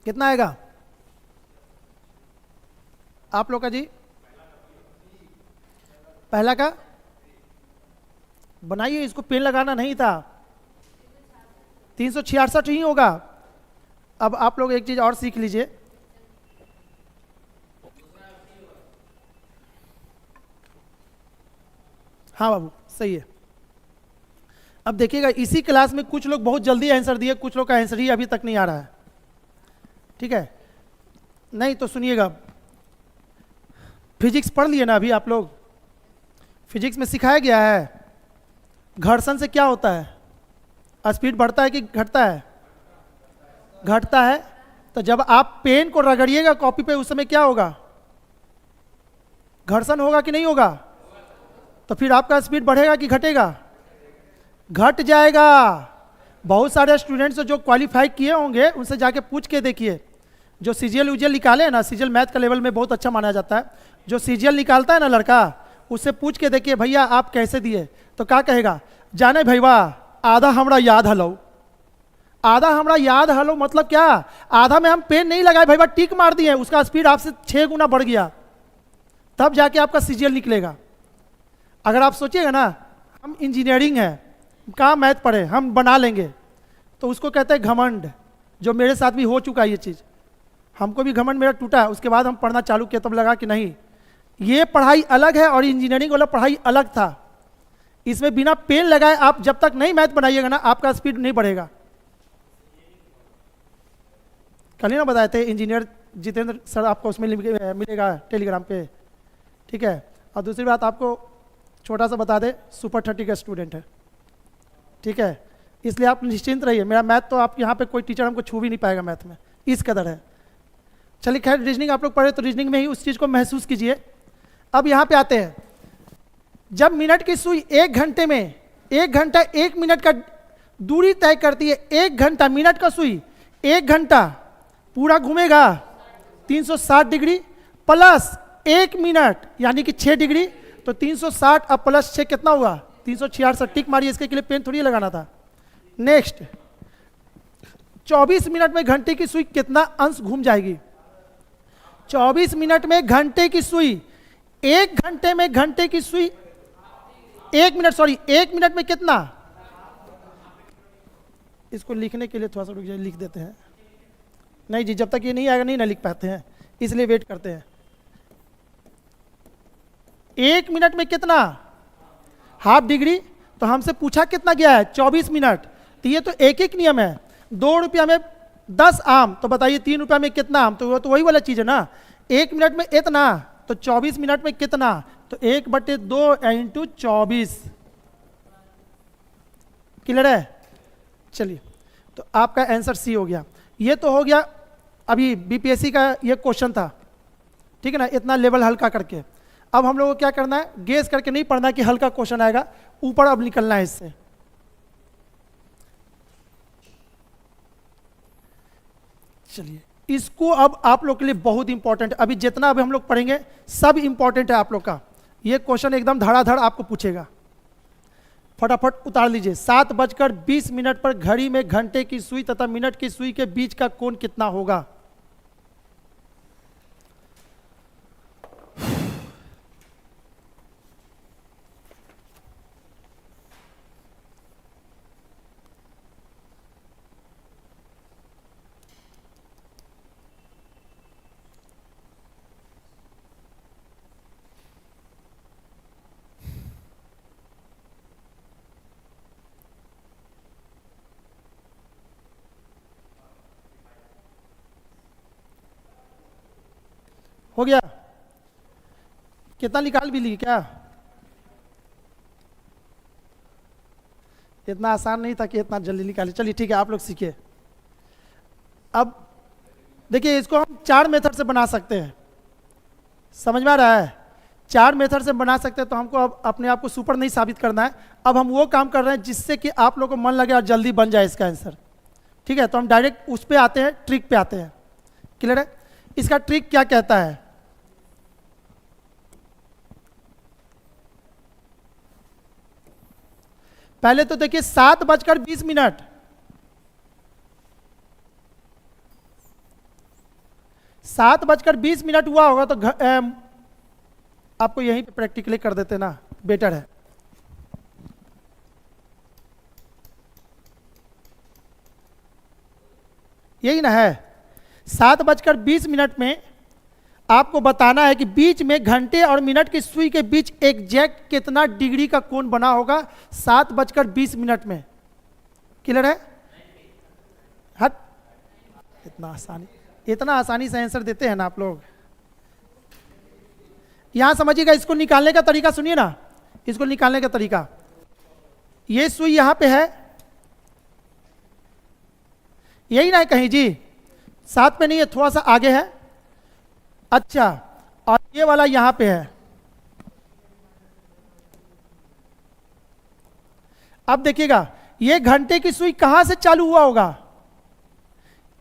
कितना आएगा आप लोग का जी? पहला का बनाइए, इसको पेन लगाना नहीं था। 366 ही होगा। अब आप लोग एक चीज और सीख लीजिए, हाँ बाबू सही है। अब देखिएगा, इसी क्लास में कुछ लोग बहुत जल्दी आंसर दिए, कुछ लोग का आंसर ही अभी तक नहीं आ रहा है। ठीक है, नहीं तो सुनिएगा, फिजिक्स पढ़ लिए ना अभी आप लोग? फिजिक्स में सिखाया गया है घर्षण से क्या होता है, स्पीड बढ़ता है कि घटता है? घटता है। तो जब आप पेन को रगड़िएगा कॉपी पे, उस समय क्या होगा? घर्षण होगा कि नहीं होगा? तो फिर आपका स्पीड बढ़ेगा कि घटेगा? घट जाएगा। बहुत सारे स्टूडेंट्स जो क्वालिफाई किए होंगे उनसे जाके पूछ के देखिए, जो सीजीएल उजीएल निकाले हैं ना, सीजीएल मैथ का लेवल में बहुत अच्छा माना जाता है, जो सीजीएल निकालता है ना लड़का, उससे पूछ के देखिए भैया आप कैसे दिए, तो क्या कहेगा? जाने भैया आधा हमरा याद हलो। आधा हमरा याद हलो मतलब क्या? आधा में हम पेन नहीं लगाए भैया, टिक मार दिए, उसका स्पीड आपसे 6 गुना बढ़ गया, तब जाके आपका सीजीएल निकलेगा। अगर आप सोचिएगा ना हम इंजीनियरिंग है, कहाँ मैथ पढ़े, हम बना लेंगे, तो उसको कहते हैं घमंड, जो मेरे साथ भी हो चुका है ये चीज़। हमको भी घमंड मेरा टूटा, उसके बाद हम पढ़ना चालू किया, तब लगा कि नहीं, ये पढ़ाई अलग है और इंजीनियरिंग वाला पढ़ाई अलग था। इसमें बिना पेन लगाए आप जब तक नहीं मैथ बनाइएगा ना, आपका स्पीड नहीं बढ़ेगा। कल ही ना बताए थे, इंजीनियर जितेंद्र सर आपको उसमें मिलेगा टेलीग्राम पे। ठीक है, और दूसरी बात आपको छोटा सा बता दे, सुपर 30 का स्टूडेंट है। ठीक है, इसलिए आप निश्चिंत रहिए, मेरा मैथ तो आप यहाँ पे कोई टीचर हमको छू भी नहीं पाएगा मैथ में, इस कदर है। चलिए खैर, रीजनिंग आप लोग पढ़े तो रीजनिंग में ही उस चीज़ को महसूस कीजिए। अब यहाँ पे आते हैं, जब मिनट की सुई 1 घंटे में 1 घंटा 1 मिनट का दूरी तय करती है, 1 घंटा मिनट का सुई 1 घंटा पूरा घूमेगा 360 डिग्री प्लस 1 मिनट यानी कि 6 डिग्री, तो 360 अब प्लस 6 कितना हुआ? 366। टिक मारिए, इसके लिए पेन थोड़ी लगाना था। नेक्स्ट, 24 मिनट में घंटे की सुई कितना अंश घूम जाएगी? 24 मिनट में घंटे की सुई, 1 घंटे में घंटे की सुई 1 मिनट में कितना? इसको लिखने के लिए थोड़ा सा रुक जाइए, लिख देते हैं। नहीं जी, जब तक ये नहीं आएगा नहीं ना लिख पाते हैं, इसलिए वेट करते हैं। 1 मिनट में कितना? Half degree. तो हमसे पूछा कितना गया है? 24 मिनट। तो ये तो एक एक नियम है। 2 रुपया में 10 आम, तो बताइए 3 रुपया में कितना आम? तो वो तो वही वाला चीज़ है ना। 1 मिनट में इतना, तो 24 मिनट में कितना? तो 1/2 × 24। क्लियर है? चलिए, तो आपका आंसर सी हो गया। ये तो हो गया अभी बीपीएससी का ये क्वेश्चन था, ठीक है ना, इतना लेवल हल्का करके। अब हम लोग को क्या करना है? गेस करके नहीं पढ़ना कि हल्का क्वेश्चन आएगा, ऊपर अब निकलना है इससे। चलिए, इसको अब आप लोग के लिए बहुत इंपॉर्टेंट, अभी जितना अभी हम लोग पढ़ेंगे सब इंपॉर्टेंट है आप लोग का। ये क्वेश्चन एकदम धड़ाधड़ आपको पूछेगा, फटाफट उतार लीजिए। 7:20 पर घड़ी में घंटे की सुई तथा मिनट की सुई के बीच का कोण कितना होगा? हो गया? कितना निकाल भी ली क्या? इतना आसान नहीं था कि इतना जल्दी निकाले। चलिए ठीक है, आप लोग सीखिए। अब देखिए, इसको हम 4 मेथड से बना सकते हैं। समझ में आ रहा है? 4 मेथड से बना सकते हैं। तो हमको अब अपने आप को सुपर नहीं साबित करना है। अब हम वो काम कर रहे हैं जिससे कि आप लोग को मन लगे और जल्दी बन जाए इसका आंसर। ठीक है, तो हम डायरेक्ट उस पे आते हैं, ट्रिक पे आते हैं। क्लियर है? इसका ट्रिक क्या कहता है? पहले तो देखिए 7:20 7:20 हुआ होगा तो आपको यहीं पे प्रैक्टिकली कर देते ना, बेटर है। यही ना है। 7:20 में आपको बताना है कि बीच में घंटे और मिनट की सुई के बीच एग्जैक्ट कितना डिग्री का कोण बना होगा 7:20 में। क्लियर है? हट, इतना आसानी से आंसर देते हैं ना आप लोग। यहां समझिएगा, इसको निकालने का तरीका सुनिए ना। इसको निकालने का तरीका, ये सुई यहां पे है, यही ना है कहीं जी? 7 पे नहीं है, थोड़ा सा आगे है। अच्छा, और ये वाला यहां पे है। अब देखिएगा, ये घंटे की सुई कहां से चालू हुआ होगा?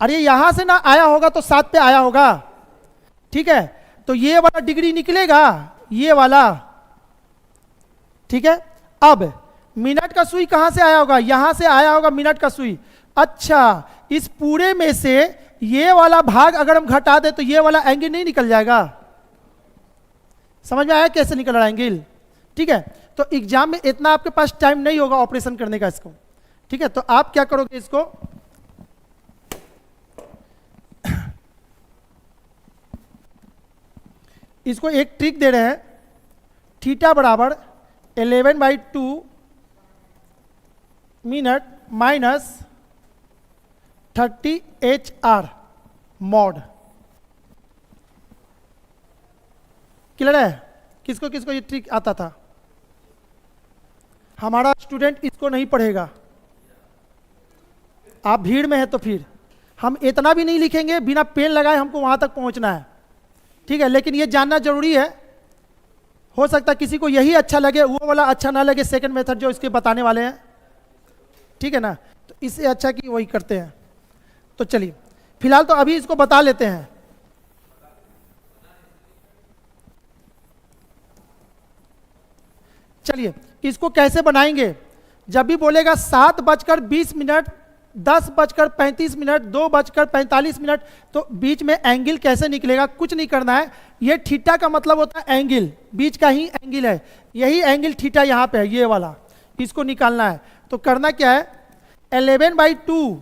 अरे यहां से ना आया होगा तो 7 पे आया होगा। ठीक है, तो ये वाला डिग्री निकलेगा, ये वाला। ठीक है, अब मिनट का सुई कहां से आया होगा? यहां से आया होगा मिनट का सुई। अच्छा, इस पूरे में से ये वाला भाग अगर हम घटा दे तो ये वाला एंगल नहीं निकल जाएगा? समझ में आया कैसे निकल रहा है एंगल? ठीक है, तो एग्जाम में इतना आपके पास टाइम नहीं होगा ऑपरेशन करने का इसको। ठीक है, तो आप क्या करोगे? इसको एक ट्रिक दे रहे हैं, थीटा बराबर 11/2 minute minus 30 HR mod. Clear है? किसको किसको ये ट्रिक आता था? हमारा स्टूडेंट इसको नहीं पढ़ेगा। आप भीड़ में है तो फिर हम इतना भी नहीं लिखेंगे, बिना पेन लगाए हमको वहां तक पहुंचना है। ठीक है, लेकिन ये जानना जरूरी है। हो सकता है किसी को यही अच्छा लगे, वो वाला अच्छा ना लगे, सेकंड मेथड जो इसके बताने वाले हैं। ठीक है ना, तो इससे अच्छा कि वही करते हैं। तो चलिए, फिलहाल तो अभी इसको बता लेते हैं। चलिए, इसको कैसे बनाएंगे? जब भी बोलेगा 7:20, 10:35, 2:45, तो बीच में एंगल कैसे निकलेगा? कुछ नहीं करना है। ये थीटा का मतलब होता है एंगल, बीच का ही एंगल है। यही एंगल थीटा यहाँ पे है, ये वाला, इसको निकालना है। तो करना क्या है, 11/2,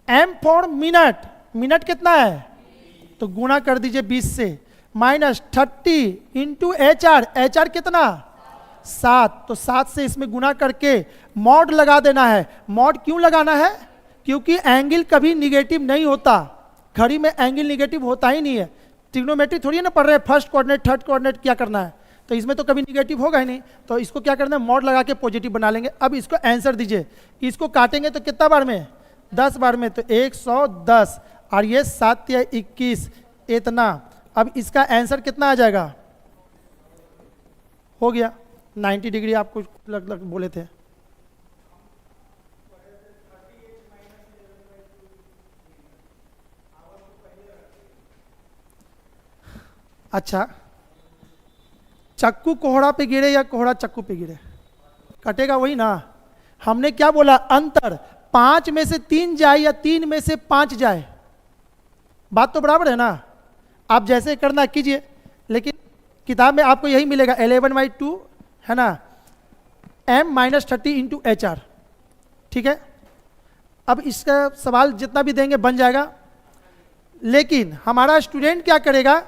m फॉर मिनट, मिनट कितना है तो गुणा कर दीजिए 20 से, माइनस 30 इंटू एच आर कितना 7, तो 7 से इसमें गुणा करके मॉड लगा देना है। मॉड क्यों लगाना है, क्योंकि एंगल कभी निगेटिव नहीं होता, घड़ी में एंगल निगेटिव होता ही नहीं है। ट्रिग्नोमेट्री थोड़ी ना पढ़ रहे हैं, फर्स्ट कोऑर्डिनेट थर्ड कोऑर्डिनेट क्या करना है, तो इसमें तो कभी निगेटिव होगा ही नहीं, तो इसको क्या करना है मॉड लगा के पॉजिटिव बना लेंगे। अब इसको आंसर दीजिए, इसको काटेंगे तो कितना बार में 10 बार में, तो 110 और ये 7 या 21 इतना। अब इसका आंसर कितना आ जाएगा, हो गया 90 डिग्री, आपको लग बोले थे। अच्छा, चक्कू कोहड़ा पे गिरे या कोहड़ा चक्कू पे गिरे, कटेगा वही ना। हमने क्या बोला, अंतर 5 में से 3 जाए या 3 में से 5 जाए, बात तो बराबर है ना। आप जैसे करना कीजिए, लेकिन किताब में आपको यही मिलेगा 11/2 है ना, m-30 इंटू एच आर, ठीक है। अब इसका सवाल जितना भी देंगे बन जाएगा, लेकिन हमारा स्टूडेंट क्या करेगा,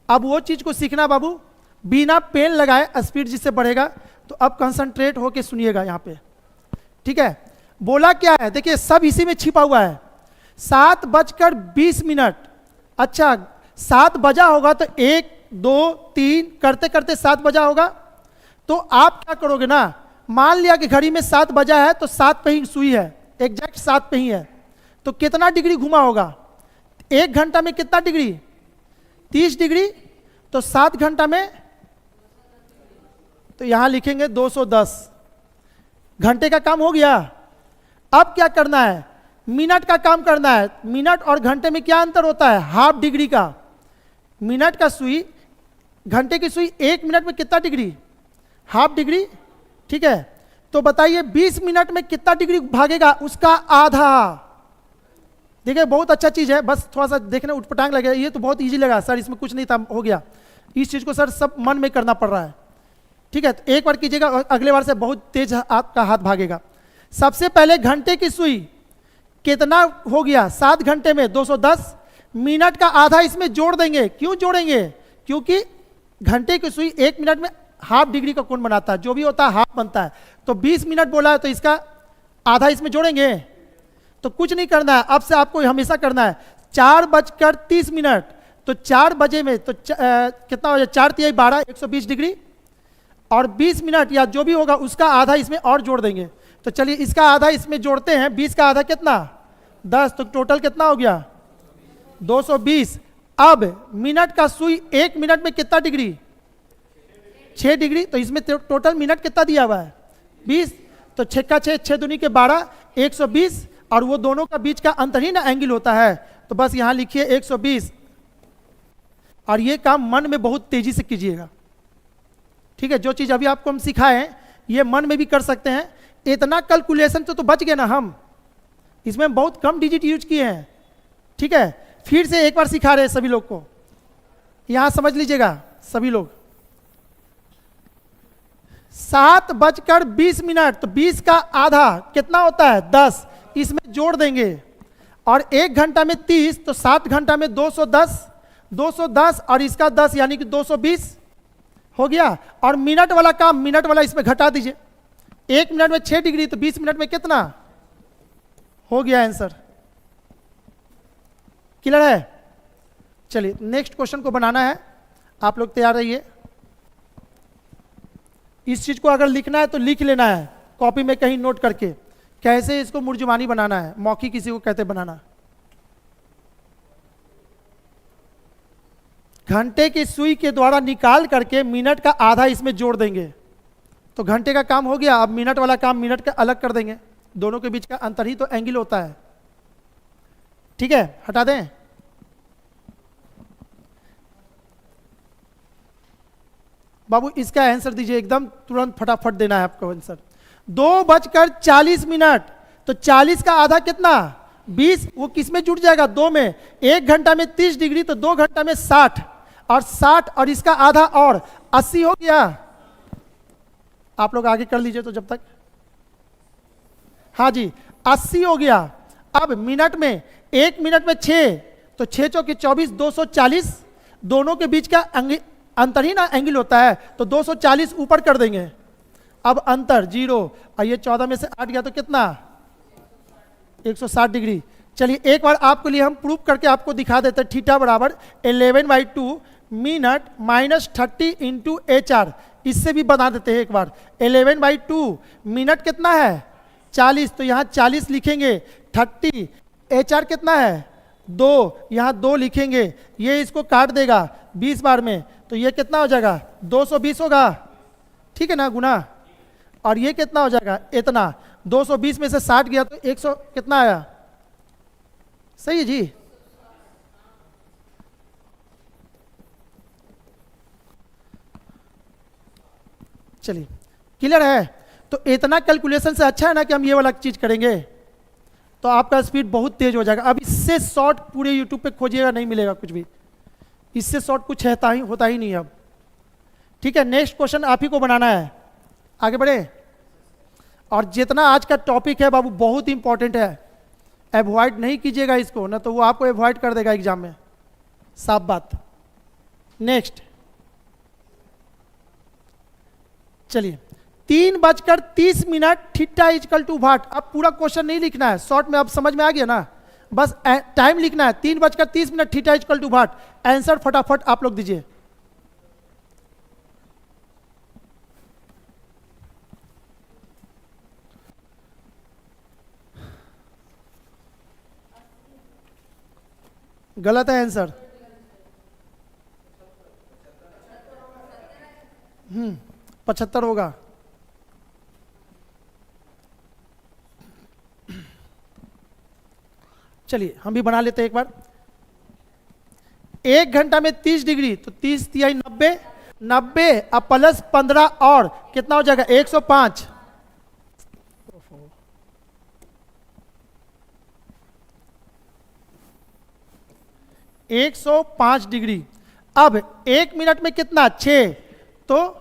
अब वो चीज को सीखना बाबू, बिना पेन लगाए स्पीड जिससे बढ़ेगा। तो अब कंसंट्रेट होके सुनिएगा यहाँ पे, ठीक है। बोला क्या है, देखिए सब इसी में छिपा हुआ है। 7:20। अच्छा 7 बजा होगा तो 1 2 3 करते करते 7 बजा होगा, तो आप क्या करोगे ना, मान लिया कि घड़ी में 7 बजा है तो 7 पे ही सुई है, एग्जैक्ट 7 पे ही है, तो कितना डिग्री घुमा होगा, 1 घंटा में कितना डिग्री 30 डिग्री, तो 7 घंटा में, तो यहां लिखेंगे 210 घंटे का काम हो गया। अब क्या करना है, मिनट का काम करना है। मिनट और घंटे में क्या अंतर होता है, हाफ डिग्री का। मिनट का सुई, घंटे की सुई 1 मिनट में कितना डिग्री, हाफ डिग्री, ठीक है। तो बताइए 20 मिनट में कितना डिग्री भागेगा, उसका आधा। देखिए बहुत अच्छा चीज है, बस थोड़ा सा देखने उठपटांग लगे, ये तो बहुत इजी लगा सर, इसमें कुछ नहीं था, हो गया। इस चीज को सर सब मन में करना पड़ रहा है, ठीक है। तो एक बार कीजिएगा, अगले बार से बहुत तेज आपका हाथ भागेगा। सबसे पहले घंटे की सुई कितना हो गया, 7 घंटे में 210, मिनट का आधा इसमें जोड़ देंगे। क्यों जोड़ेंगे, क्योंकि घंटे की सुई 1 मिनट में हाफ डिग्री का कोण बनाता है, जो भी होता है हाफ बनता है। तो 20 मिनट बोला है तो इसका आधा इसमें जोड़ेंगे, तो कुछ नहीं करना है, अब से आपको हमेशा करना है 4:30। तो 4 बजे में तो कितना हो जाए, 4 तिहाई 12, 120 डिग्री, और 20 मिनट या जो भी होगा उसका आधा इसमें और जोड़ देंगे। तो चलिए इसका आधा इसमें जोड़ते हैं, 20 का आधा कितना 10, तो टोटल कितना हो गया 220। अब मिनट का सुई 1 मिनट में कितना डिग्री 6 डिग्री, तो इसमें टोटल मिनट कितना दिया हुआ है 20, तो 6 का 6, 6 दूनी के 12, 120, और वो दोनों का बीच का अंतर ही ना एंगल होता है, तो बस यहां लिखिए 120। और ये काम मन में बहुत तेजी से कीजिएगा, ठीक है। जो चीज अभी आपको हम सिखाए ये मन में भी कर सकते हैं। इतना कैलकुलेशन तो बच गए ना हम, इसमें बहुत कम डिजिट यूज किए हैं, ठीक है। फिर से एक बार सिखा रहे हैं सभी लोग को, यहां समझ लीजिएगा सभी लोग। 7:20, तो 20 का आधा कितना होता है 10, इसमें जोड़ देंगे। और 1 घंटा में 30, तो 7 घंटा में 210 और इसका 10 यानी कि 220 हो गया। और मिनट वाला काम, मिनट वाला इसमें घटा दीजिए, 1 मिनट में 6 डिग्री, तो 20 मिनट में कितना हो गया आंसर। क्लियर है, चलिए नेक्स्ट क्वेश्चन को बनाना है, आप लोग तैयार रहिए। इस चीज को अगर लिखना है तो लिख लेना है कॉपी में कहीं नोट करके, कैसे इसको मुर्जुमानी बनाना है, मौखिक किसी को कहते बनाना। घंटे की सुई के द्वारा निकाल करके मिनट का आधा इसमें जोड़ देंगे, तो घंटे का काम हो गया। अब मिनट वाला काम मिनट का अलग कर देंगे, दोनों के बीच का अंतर ही तो एंगल होता है, ठीक है। हटा दें, बाबू इसका आंसर दीजिए, एकदम तुरंत फटाफट देना है आपको आंसर। 2:40, तो 40 का आधा कितना 20, वो किस में जुट जाएगा 2 में। 1 घंटा में 30 डिग्री, तो 2 घंटा में 60, और 60 और इसका आधा और 80 हो गया। आप लोग आगे कर लीजिए तो जब तक हाँ जी, 80 हो गया। अब मिनट में, 1 मिनट में 6, तो 6 चौके 24, 240, दोनों के बीच का अंतर ही ना एंगल होता है, तो 240 ऊपर कर देंगे। अब अंतर 0, और ये 14 में से 8 गया तो कितना, 160 डिग्री। चलिए एक बार आपके लिए हम प्रूफ करके आपको दिखा देते हैं। थीटा बराबर 11/2 मिनट माइनस 30 इंटू HR, इससे भी बता देते हैं एक बार। 11/2 मिनट कितना है 40, तो यहाँ 40 लिखेंगे। 30 HR कितना है 2, यहाँ 2 लिखेंगे। ये इसको काट देगा 20 बार में, तो ये कितना हो जाएगा 220 होगा, ठीक है ना, गुना। और ये कितना हो जाएगा इतना, 220 में से 60 गया तो 100 कितना आया, सही है जी। चलिए क्लियर है। तो इतना कैलकुलेशन से अच्छा है ना कि हम ये वाला चीज करेंगे, तो आपका स्पीड बहुत तेज हो जाएगा। अब इससे शॉर्ट पूरे यूट्यूब पे खोजिएगा, नहीं मिलेगा कुछ भी, इससे शॉर्ट कुछ होता ही नहीं अब। ठीक है, नेक्स्ट क्वेश्चन आप ही को बनाना है, आगे बढ़े। और जितना आज का टॉपिक है बाबू बहुत इंपॉर्टेंट है, अवॉइड नहीं कीजिएगा इसको, ना तो वो आपको अवॉइड कर देगा एग्जाम में, साफ बात। नेक्स्ट चलिए, 3:30 थीटा इक्वल टू वाट। अब पूरा क्वेश्चन नहीं लिखना है, शॉर्ट में अब समझ में आ गया ना, बस टाइम लिखना है। 3:30 theta equal to what. Answer फटाफट आप लोग दीजिए। गलत है आंसर। 75 होगा। चलिए हम भी बना लेते हैं एक बार। 1 घंटा में 30 डिग्री, तो 30 तिहाई 90, 90 अब प्लस 15 और कितना हो जाएगा 105। 105 डिग्री। अब 1 मिनट में कितना 6, तो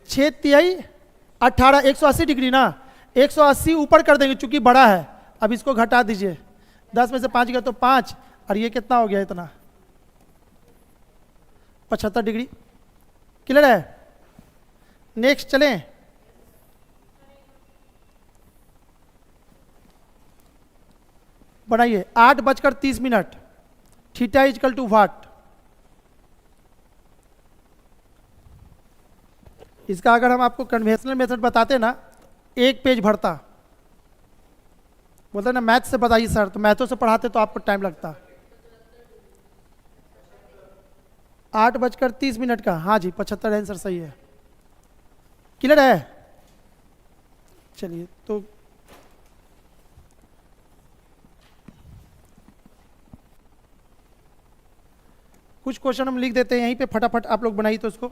6 तिहाई 18, 180 डिग्री ना, 180 ऊपर कर देंगे चूंकि बड़ा है। अब इसको घटा दीजिए, 10 में से 5 गया तो 5, और ये कितना हो गया इतना 75 डिग्री। क्लियर है। नेक्स्ट चलें। बनाइए 8:30 थीटा इक्वल टू वाट। इसका अगर हम आपको कन्वेंशनल मेथड बताते ना, एक पेज भरता। बोलते ना मैथ से बताइए सर, तो मैथों से पढ़ाते तो आपको टाइम लगता। 8:30 का, हाँ जी 75 आंसर सही है। क्लियर है। चलिए तो कुछ क्वेश्चन हम लिख देते हैं यहीं पे, फटाफट आप लोग बनाइए तो उसको।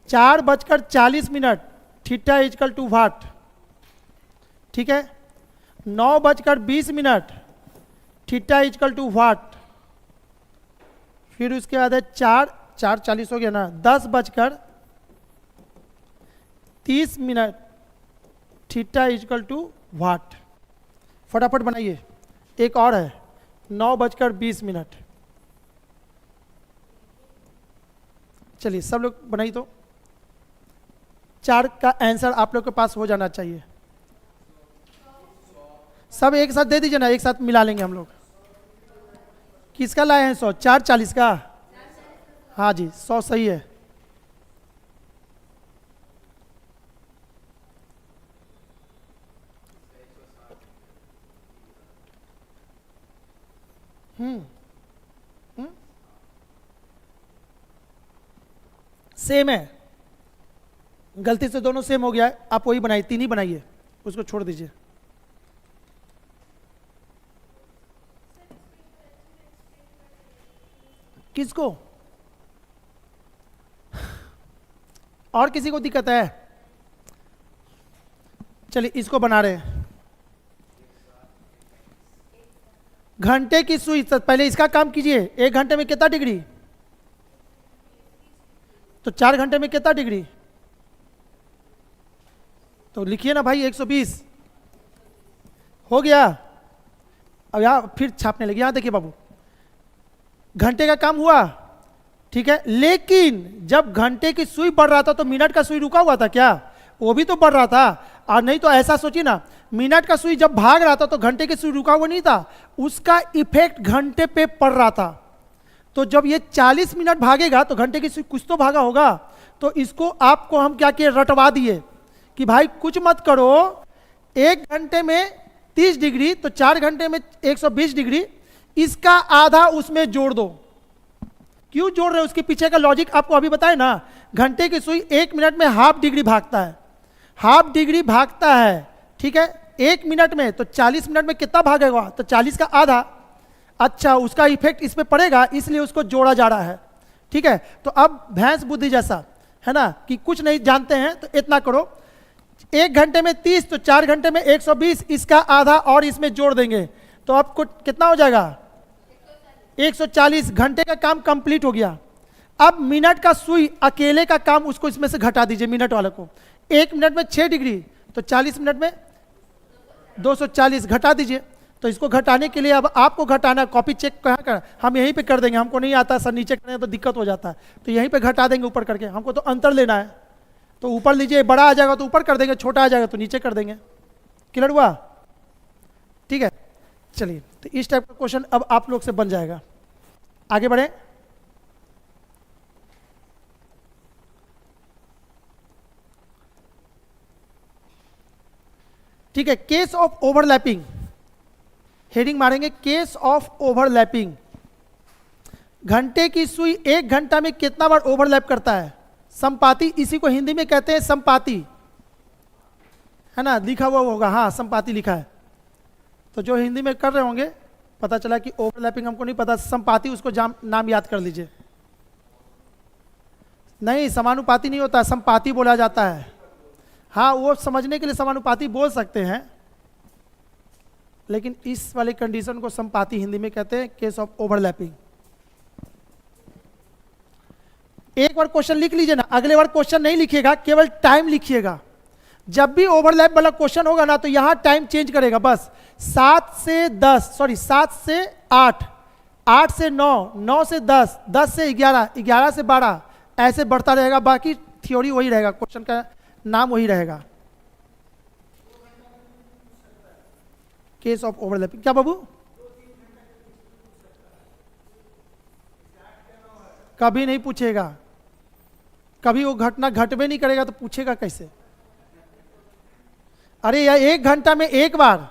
4:40 थीटा इक्वल टू वाट, ठीक है। 9:20 थीटा इक्वल टू वाट। फिर उसके बाद है 4:40 हो गया ना, 10:30 थीटा इक्वल टू वाट। फटाफट बनाइए। एक और है 9:20। चलिए सब लोग बनाइए तो। 4 का आंसर आप लोग के पास हो जाना चाहिए। सब एक साथ दे दीजिए ना, एक साथ मिला लेंगे हम लोग। किसका लाए हैं 100? 4:40 का, हाँ जी 100 सही है। सेम है, गलती से दोनों सेम हो गया है। आप वही बनाइए, 3 ही बनाइए, उसको छोड़ दीजिए। किसको और किसी को दिक्कत है? चलिए इसको बना रहे हैं। घंटे की सुई, पहले इसका काम कीजिए। 1 घंटे में कितना डिग्री, तो 4 घंटे में कितना डिग्री, तो लिखिए ना भाई 120 हो गया। अब यहाँ फिर छापने लगे, यहाँ देखिए बाबू, घंटे का काम हुआ, ठीक है, लेकिन जब घंटे की सुई बढ़ रहा था तो मिनट का सुई रुका हुआ था क्या? वो भी तो बढ़ रहा था। और नहीं तो ऐसा सोचिए ना, मिनट का सुई जब भाग रहा था तो घंटे की सुई रुका हुआ नहीं था, उसका इफेक्ट घंटे पे पड़ रहा था। तो जब ये 40 मिनट भागेगा तो घंटे की सुई कुछ तो भागा होगा। तो इसको आपको हम क्या किए, रटवा दिए कि भाई कुछ मत करो, 1 घंटे में 30 डिग्री तो 4 घंटे में 120 डिग्री, इसका आधा उसमें जोड़ दो। क्यों जोड़ रहे हो, उसके पीछे का लॉजिक आपको अभी बताए ना। घंटे की सुई 1 मिनट में ½ डिग्री भागता है, ½ डिग्री भागता है, ठीक है, 1 मिनट में। तो 40 मिनट में कितना भागेगा, तो 40 का आधा। अच्छा, उसका इफेक्ट इस पे पड़ेगा, इसलिए उसको जोड़ा जा रहा है, ठीक है। तो अब भैंस बुद्धि जैसा है ना, कि कुछ नहीं जानते हैं तो इतना करो, 1 घंटे में 30 तो 4 घंटे में 120, इसका आधा और इसमें जोड़ देंगे तो आपको कितना हो जाएगा, 140। घंटे का काम कंप्लीट हो गया। अब मिनट का सुई अकेले का काम, उसको इसमें से घटा दीजिए मिनट वाले को। 1 मिनट में 6 डिग्री तो 40 मिनट में 240 घटा दीजिए। तो इसको घटाने के लिए अब आपको घटाना, कॉपी चेक कहाँ कर, हम यहीं पे कर देंगे, हमको नहीं आता सर नीचे करें तो दिक्कत हो जाता है, तो यहीं पे घटा देंगे ऊपर करके। हमको तो अंतर लेना है, तो ऊपर लीजिए, बड़ा आ जाएगा तो ऊपर कर देंगे, छोटा आ जाएगा तो नीचे कर देंगे। क्लियर हुआ, ठीक है। चलिए, तो इस टाइप का क्वेश्चन अब आप लोग से बन जाएगा। आगे बढ़े। ठीक है, केस ऑफ ओवरलैपिंग, हेडिंग मारेंगे केस ऑफ ओवरलैपिंग। घंटे की सुई 1 घंटा में कितना बार ओवरलैप करता है, संपाती, इसी को हिंदी में कहते हैं संपाती, है ना, लिखा हुआ होगा, हाँ संपाती लिखा है। तो जो हिंदी में कर रहे होंगे, पता चला कि ओवरलैपिंग हमको नहीं पता, संपाती, उसको नाम याद कर लीजिए। नहीं, समानुपाती नहीं होता, संपाती बोला जाता है। हाँ, वो समझने के लिए समानुपाती बोल सकते हैं, लेकिन इस वाले कंडीशन को संपाती हिंदी में कहते हैं केस ऑफ ओवरलैपिंग। एक बार क्वेश्चन लिख लीजिए ना, अगले बार क्वेश्चन नहीं लिखिएगा, केवल टाइम लिखिएगा। जब भी ओवरलैप वाला क्वेश्चन होगा ना, तो यहां टाइम चेंज करेगा बस। 7 से 8, 8 से 9, 9 से 10, 10 से 11, 11 से 12, ऐसे बढ़ता रहेगा। बाकी थ्योरी वही रहेगा, क्वेश्चन का नाम वही रहेगा, केस ऑफ ओवरलैपिंग। क्या बाबू, कभी नहीं पूछेगा, कभी वो घटना घटवे नहीं करेगा तो पूछेगा कैसे। अरे यार, 1 घंटा में 1 बार,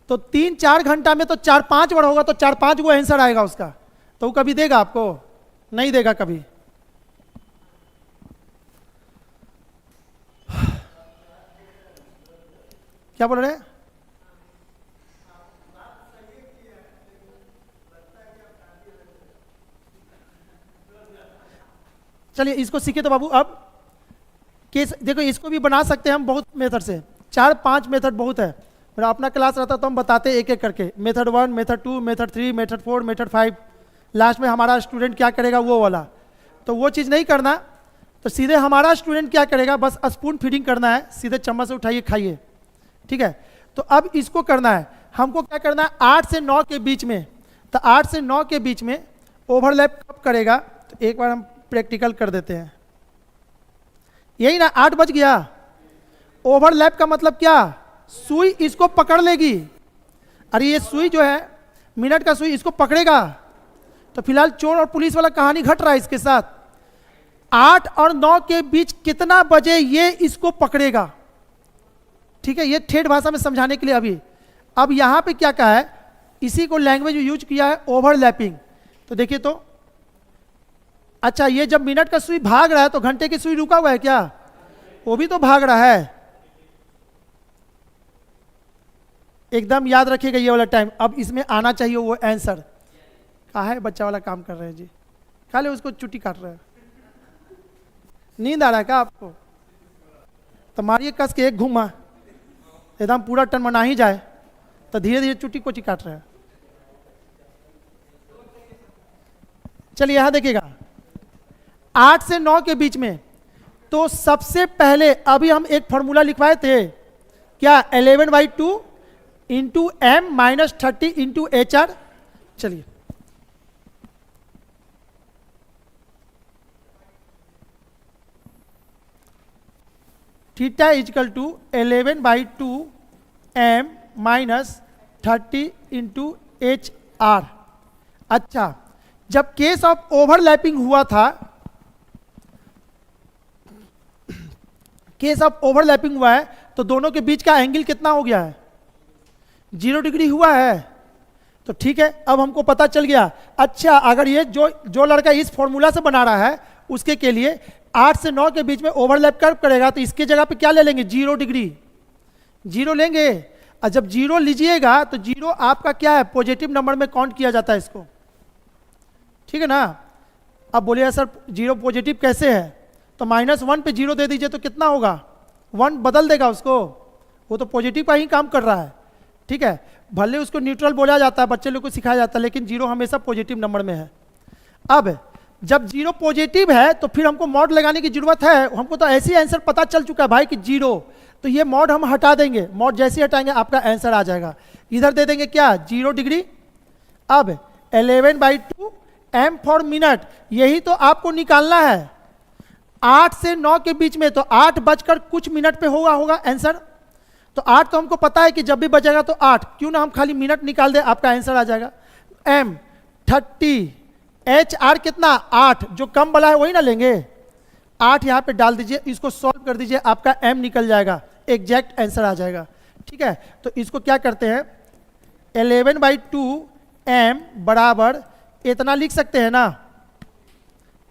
तो 3-4 घंटा में तो 4-5 बार होगा, तो 4-5 को आंसर आएगा उसका, तो वो कभी देगा आपको, नहीं देगा कभी। क्या बोल रहे हैं, चलिए इसको सीखे तो बाबू। अब केस देखो, इसको भी बना सकते हैं हम बहुत मेथड से, 4-5 मेथड बहुत है। मेरा अपना क्लास रहता तो हम बताते एक एक करके, method 1, method 2, method 3, method 4, method 5, last में हमारा स्टूडेंट क्या करेगा वो वाला। तो वो चीज़ नहीं करना, तो सीधे हमारा स्टूडेंट क्या करेगा, बस स्पून फीडिंग करना है, सीधे चम्मच से उठाइए खाइए, ठीक है। तो अब इसको करना है, हमको क्या करना है, 8 से 9 के बीच में, तो 8 से 9 के बीच में ओवरलैप कब करेगा, तो एक बार हम प्रैक्टिकल कर देते हैं। यही ना, 8 बज गया, ओवरलैप का मतलब क्या, सुई इसको पकड़ लेगी। अरे ये सुई जो है, मिनट का सुई इसको पकड़ेगा। तो फिलहाल चोर और पुलिस वाला कहानी घट रहा है इसके साथ। 8 और 9 के बीच कितना बजे ये इसको पकड़ेगा, ठीक है, ये ठेठ भाषा में समझाने के लिए। अभी अब यहां पे क्या कहा है, इसी को लैंग्वेज यूज किया है, ओवरलैपिंग। तो देखिए, तो अच्छा, ये जब मिनट का सुई भाग रहा है तो घंटे की सुई रुका हुआ है क्या, वो भी तो भाग रहा है। एकदम याद रखिएगा ये वाला टाइम। अब इसमें आना चाहिए वो आंसर। कहा है बच्चा वाला काम कर रहे हैं जी, खाली उसको चुट्टी काट रहे हैं। नींद आ रहा है क्या आपको, तो मारिए कस के एक घूमा, एकदम पूरा टन मना ही जाए, तो धीरे धीरे चुट्टी कोची काट रहे हैं। चलिए यहां देखिएगा, 8 से 9 के बीच में, तो सबसे पहले अभी हम एक फॉर्मूला लिखवाए थे क्या, 11/2 into M minus 30 into H R. चलिए theta is equal to 11/2 M minus 30 into H R. अच्छा, जब केस ऑफ ओवरलैपिंग हुआ था, केस ऑफ ओवरलैपिंग हुआ है तो दोनों के बीच का एंगल कितना हो गया है, 0 डिग्री हुआ है। तो ठीक है, अब हमको पता चल गया। अच्छा, अगर ये जो लड़का इस फॉर्मूला से बना रहा है उसके के लिए 8 से 9 के बीच में ओवरलैप करेगा तो इसके जगह पे क्या ले लेंगे, 0 डिग्री, 0 लेंगे। और जब 0 लीजिएगा तो 0 आपका क्या है, पॉजिटिव नंबर में काउंट किया जाता है इसको, ठीक है ना। अब बोलिए सर 0 पॉजिटिव कैसे है, तो -1 पे 0 दे दीजिए तो कितना होगा, 1 बदल देगा उसको, वो तो पॉजिटिव का ही काम कर रहा है, ठीक है। भले उसको न्यूट्रल बोला जाता है, बच्चे लोग को सिखाया जाता है, लेकिन 0 हमेशा पॉजिटिव नंबर में है। अब जब 0 पॉजिटिव है तो फिर हमको मॉड लगाने की जरूरत है, हमको तो ऐसी आंसर पता चल चुका है भाई कि 0, तो ये मॉड हम हटा देंगे, मॉड जैसे हटाएंगे आपका आंसर आ जाएगा। इधर दे देंगे क्या, 0 डिग्री। अब 11/2 एम फॉर मिनट, यही तो आपको निकालना है 8 से 9 के बीच में, तो 8 बजकर कुछ मिनट पे होगा आंसर। तो 8 तो हमको पता है कि जब भी बजेगा तो 8, क्यों ना हम खाली मिनट निकाल दे, आपका आंसर आ जाएगा। एम 30, एच आर कितना 8, जो कम वाला है वही ना लेंगे, 8 यहाँ पे डाल दीजिए, इसको सॉल्व कर दीजिए, आपका एम निकल जाएगा, एग्जैक्ट आंसर आ जाएगा, ठीक है। तो इसको क्या करते हैं, 11/2 एम बराबर इतना लिख सकते हैं ना,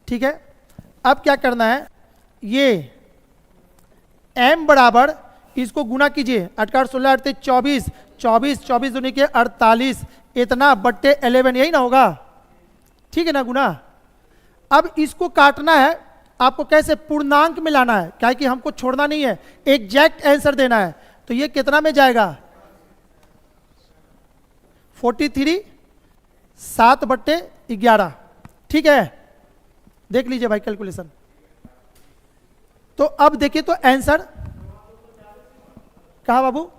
ठीक है। अब क्या करना है, ये m बराबर इसको गुना कीजिए, 8 8 16 8 24, 24 24 दूनी के 48, इतना बट्टे 11, यही ना होगा, ठीक है ना गुना। अब इसको काटना है आपको, कैसे, पूर्णांक में लाना है, क्या कि हमको छोड़ना नहीं है, एग्जैक्ट आंसर देना है। तो ये कितना में जाएगा, 43, 7/11, ठीक है। देख लीजिए भाई कैलकुलेशन। तो अब देखिए तो आंसर कहा बाबू,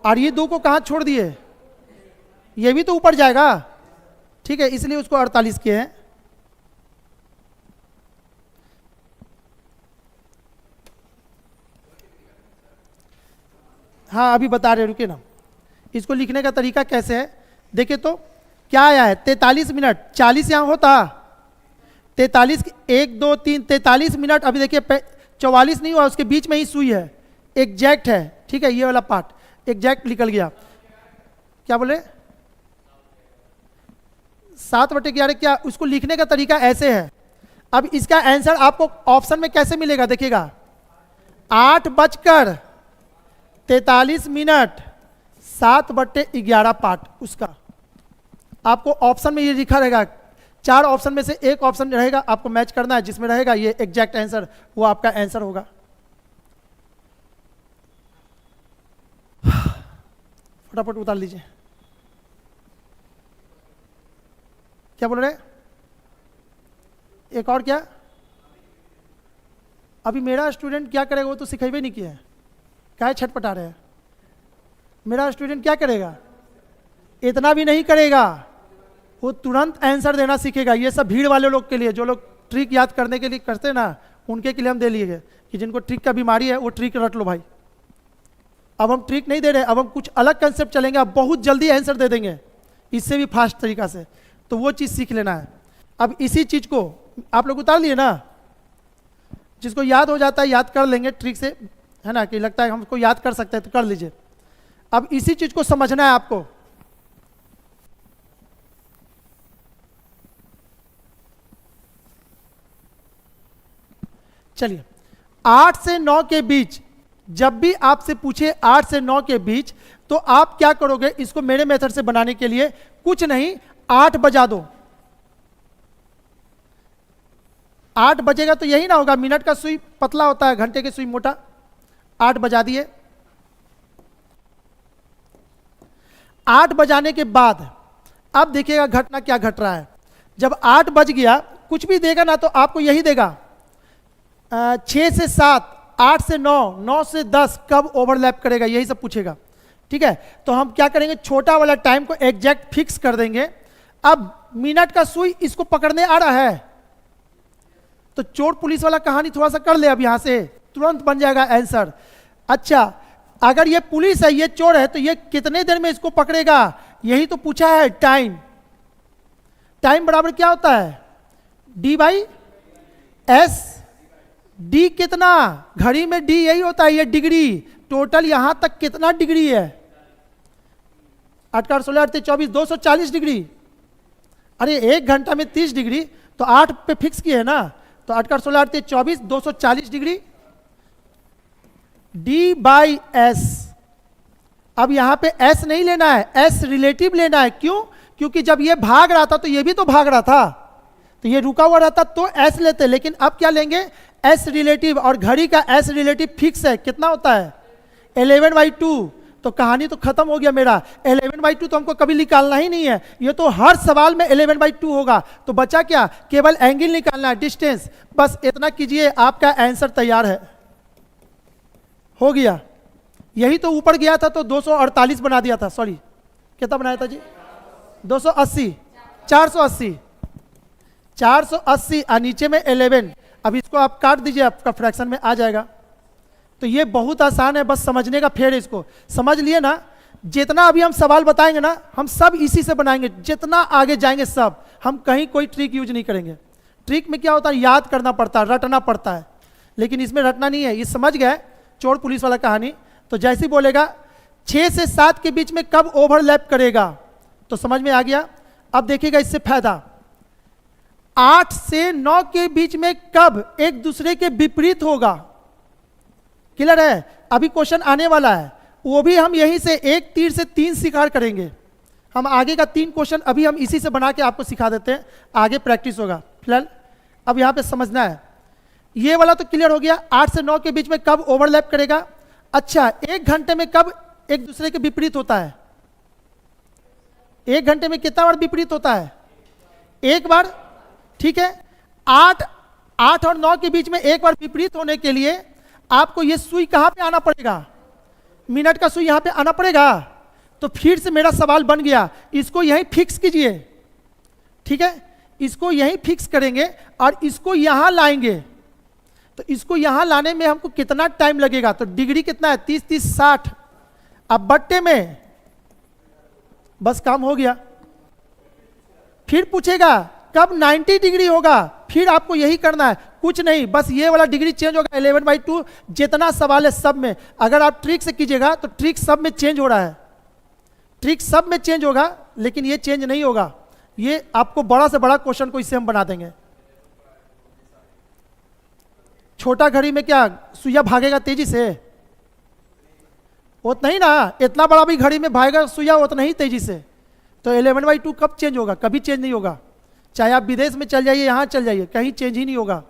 और ये 2 को कहां छोड़ दिए, ये भी तो ऊपर जाएगा, ठीक है, इसलिए उसको 48 किए हैं। हाँ अभी बता रहे, रुके ना। इसको लिखने का तरीका कैसे है, देखिए तो क्या आया है, 43 मिनट, 40 यहां होता, 43 1 2 3 43 मिनट। अभी देखिए 44 नहीं हुआ, उसके बीच में ही सुई है, एग्जैक्ट है, ठीक है, ये वाला पार्ट एग्जैक्ट निकल गया। क्या बोले, 7/11, क्या, उसको लिखने का तरीका ऐसे है। अब इसका आंसर आपको ऑप्शन में कैसे मिलेगा, देखिएगा 8:43 7/11 पार्ट, उसका आपको ऑप्शन में ये लिखा रहेगा। 4 ऑप्शन में से एक ऑप्शन रहेगा, आपको मैच करना है, जिसमें रहेगा ये एग्जैक्ट आंसर, वो आपका आंसर होगा। फटाफट उतार लीजिए। क्या बोल रहे, एक और क्या, अभी मेरा स्टूडेंट क्या करेगा, वो तो सिखेबे नहीं किया है, क्या छटपटा रहे हैं। मेरा स्टूडेंट क्या करेगा, इतना भी नहीं करेगा, वो तुरंत आंसर देना सीखेगा। ये सब भीड़ वाले लोग के लिए, जो लोग ट्रिक याद करने के लिए करते हैं ना, उनके के लिए हम दे लिए कि जिनको ट्रिक का बीमारी है वो ट्रिक रट लो भाई। अब हम ट्रिक नहीं दे रहे, अब हम कुछ अलग कंसेप्ट चलेंगे, अब बहुत जल्दी आंसर दे देंगे, इससे भी फास्ट तरीका से, तो वो चीज़ सीख लेना है। अब इसी चीज़ को आप लोग उतार लिए ना, जिसको याद हो जाता है याद कर लेंगे ट्रिक से, है ना, कि लगता है हमको याद कर सकते हैं तो कर लीजिए। अब इसी चीज़ को समझना है आपको। चलिए 8 से 9 के बीच, जब भी आपसे पूछे 8 से 9 के बीच, तो आप क्या करोगे, इसको मेरे मेथड से बनाने के लिए कुछ नहीं, 8 बजा दो। 8 बजेगा तो यही ना होगा, मिनट का सुई पतला होता है, घंटे की सुई मोटा। 8 बजा दिए। 8 बजाने के बाद अब देखिएगा घटना क्या घट रहा है। जब 8 बज गया, कुछ भी देगा ना तो आपको यही देगा 6 से 7, 8 से 9, 9 से 10 कब ओवरलैप करेगा, यही सब पूछेगा। ठीक है, तो हम क्या करेंगे, छोटा वाला टाइम को एग्जैक्ट फिक्स कर देंगे। अब मिनट का सुई इसको पकड़ने आ रहा है, तो चोर पुलिस वाला कहानी थोड़ा सा कर ले, अब यहां से तुरंत बन जाएगा आंसर। अच्छा, अगर ये पुलिस है, ये चोर है, तो ये कितने देर में इसको पकड़ेगा, यही तो पूछा है। टाइम, टाइम बराबर क्या होता है, D/S। डी कितना, घड़ी में डी यही होता है, ये डिग्री। टोटल यहां तक कितना डिग्री है, 8 का 16, 8 24, 240 डिग्री। अरे 1 घंटा में 30 डिग्री, तो 8 पे फिक्स किए है ना, तो 8 का 16, 8 24, 240 डिग्री। D/S। अब यहां पे S नहीं लेना है, S रिलेटिव लेना है। क्यों, क्योंकि जब ये भाग रहा था तो ये भी तो भाग रहा था, तो ये रुका हुआ रहता तो S लेते, लेकिन अब क्या लेंगे, S रिलेटिव। और घड़ी का S रिलेटिव फिक्स है, कितना होता है 11/2। तो कहानी तो खत्म हो गया मेरा। 11/2 तो हमको कभी निकालना ही नहीं है, ये तो हर सवाल में 11/2 होगा। तो बचा क्या, केवल एंगल निकालना है, डिस्टेंस। बस इतना कीजिए, आपका आंसर तैयार है, हो गया। यही तो ऊपर गया था तो 248 बना दिया था, सॉरी कितना बनाया था जी, 280, 480, 480 और नीचे में 11। अब इसको आप काट दीजिए, आपका फ्रैक्शन में आ जाएगा। तो ये बहुत आसान है, बस समझने का फेर है। इसको समझ लिए ना, जितना अभी हम सवाल बताएंगे ना, हम सब इसी से बनाएंगे। जितना आगे जाएंगे सब, हम कहीं कोई ट्रिक यूज नहीं करेंगे। ट्रिक में क्या होता है, याद करना पड़ता है, रटना पड़ता है, लेकिन इसमें रटना नहीं है। ये समझ गए चोर पुलिस वाला कहानी, तो जैसे ही बोलेगा 6 से 7 के बीच में कब ओवरलैप करेगा, तो समझ में आ गया। अब देखिएगा इससे फायदा, 8 से 9 के बीच में कब एक दूसरे के विपरीत होगा। क्लियर है, अभी क्वेश्चन आने वाला है, वो भी हम यहीं से एक तीर से 3 शिकार करेंगे। हम आगे का 3 क्वेश्चन अभी हम इसी से बना के आपको सिखा देते हैं, आगे प्रैक्टिस होगा। फिलहाल अब यहां पे समझना है, ये वाला तो क्लियर हो गया, 8 से 9 के बीच में कब ओवरलैप करेगा। अच्छा, 1 घंटे में कब एक दूसरे के विपरीत होता है, 1 घंटे में कितना बार विपरीत होता है, 1 बार। ठीक है, 8 और 9 के बीच में 1 बार विपरीत होने के लिए आपको ये सुई कहां पे आना पड़ेगा, मिनट का सुई यहां पे आना पड़ेगा। तो फिर से मेरा सवाल बन गया, इसको यहीं फिक्स कीजिए। ठीक है, इसको यहीं फिक्स करेंगे और इसको यहां लाएंगे। तो इसको यहां लाने में हमको कितना टाइम लगेगा, तो डिग्री कितना है, 30, 30, 60। अब बट्टे में बस काम हो गया। फिर पूछेगा कब 90 डिग्री होगा, फिर आपको यही करना है, कुछ नहीं, बस ये वाला डिग्री चेंज होगा 11/2। जितना सवाल है सब में, अगर आप ट्रिक से कीजिएगा तो ट्रिक सब में चेंज हो रहा है, ट्रिक सब में चेंज होगा, लेकिन ये चेंज नहीं होगा। ये आपको बड़ा से बड़ा क्वेश्चन को इससे हम बना देंगे। छोटा घड़ी में क्या सुइया भागेगा तेजी से, उतना ही ना, इतना बड़ा भी घड़ी में भागेगा सुइया उतना ही तेजी से। तो 11/2 कब चेंज होगा, कभी चेंज नहीं होगा। चाहे आप विदेश में चल जाइए, यहां चल जाइए, कहीं चेंज ही नहीं होगा।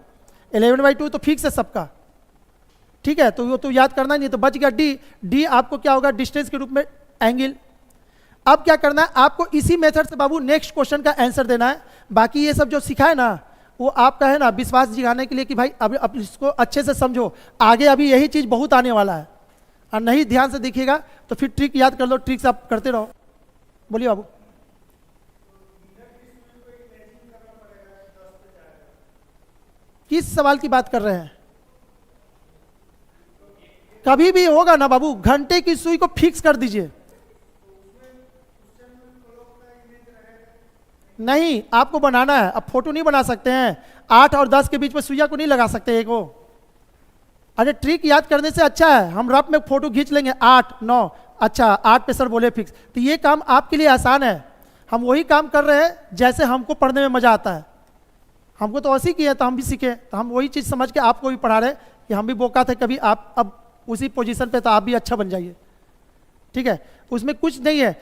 11/2 तो फिक्स है सबका। ठीक है, तो वो तो याद करना नहीं, तो बच गया डी। डी आपको क्या होगा, डिस्टेंस के रूप में एंगल। अब क्या करना है आपको, इसी मेथड से बाबू नेक्स्ट क्वेश्चन का आंसर देना है। बाकी ये सब जो सिखा है ना, वो आपका है ना विश्वास दिखाने के लिए कि भाई अब इसको अच्छे से समझो, आगे अभी यही चीज बहुत आने वाला है। और नहीं ध्यान से देखिएगा तो फिर ट्रिक याद कर लो, ट्रिक से आप करते रहो। बोलिए बाबू। किस सवाल की बात कर रहे हैं, कभी भी होगा ना बाबू, घंटे की सुई को फिक्स कर दीजिए। नहीं, आपको बनाना है, अब फोटो नहीं बना सकते हैं, 8 और 10 के बीच में सुइया को नहीं लगा सकते एक वो। अरे ट्रिक याद करने से अच्छा है हम रफ में फोटो खींच लेंगे, 8, 9, अच्छा 8 पे सर बोले फिक्स। तो ये काम आपके लिए आसान है, हम वही काम कर रहे हैं जैसे हमको पढ़ने में मजा आता है। हमको तो ऐसे ही किया तो हम भी सीखे, तो हम वही चीज़ समझ के आपको भी पढ़ा रहे कि हम भी बोका थे कभी, आप अब उसी पोजीशन पे तो आप भी अच्छा बन जाइए। ठीक है, उसमें कुछ नहीं है।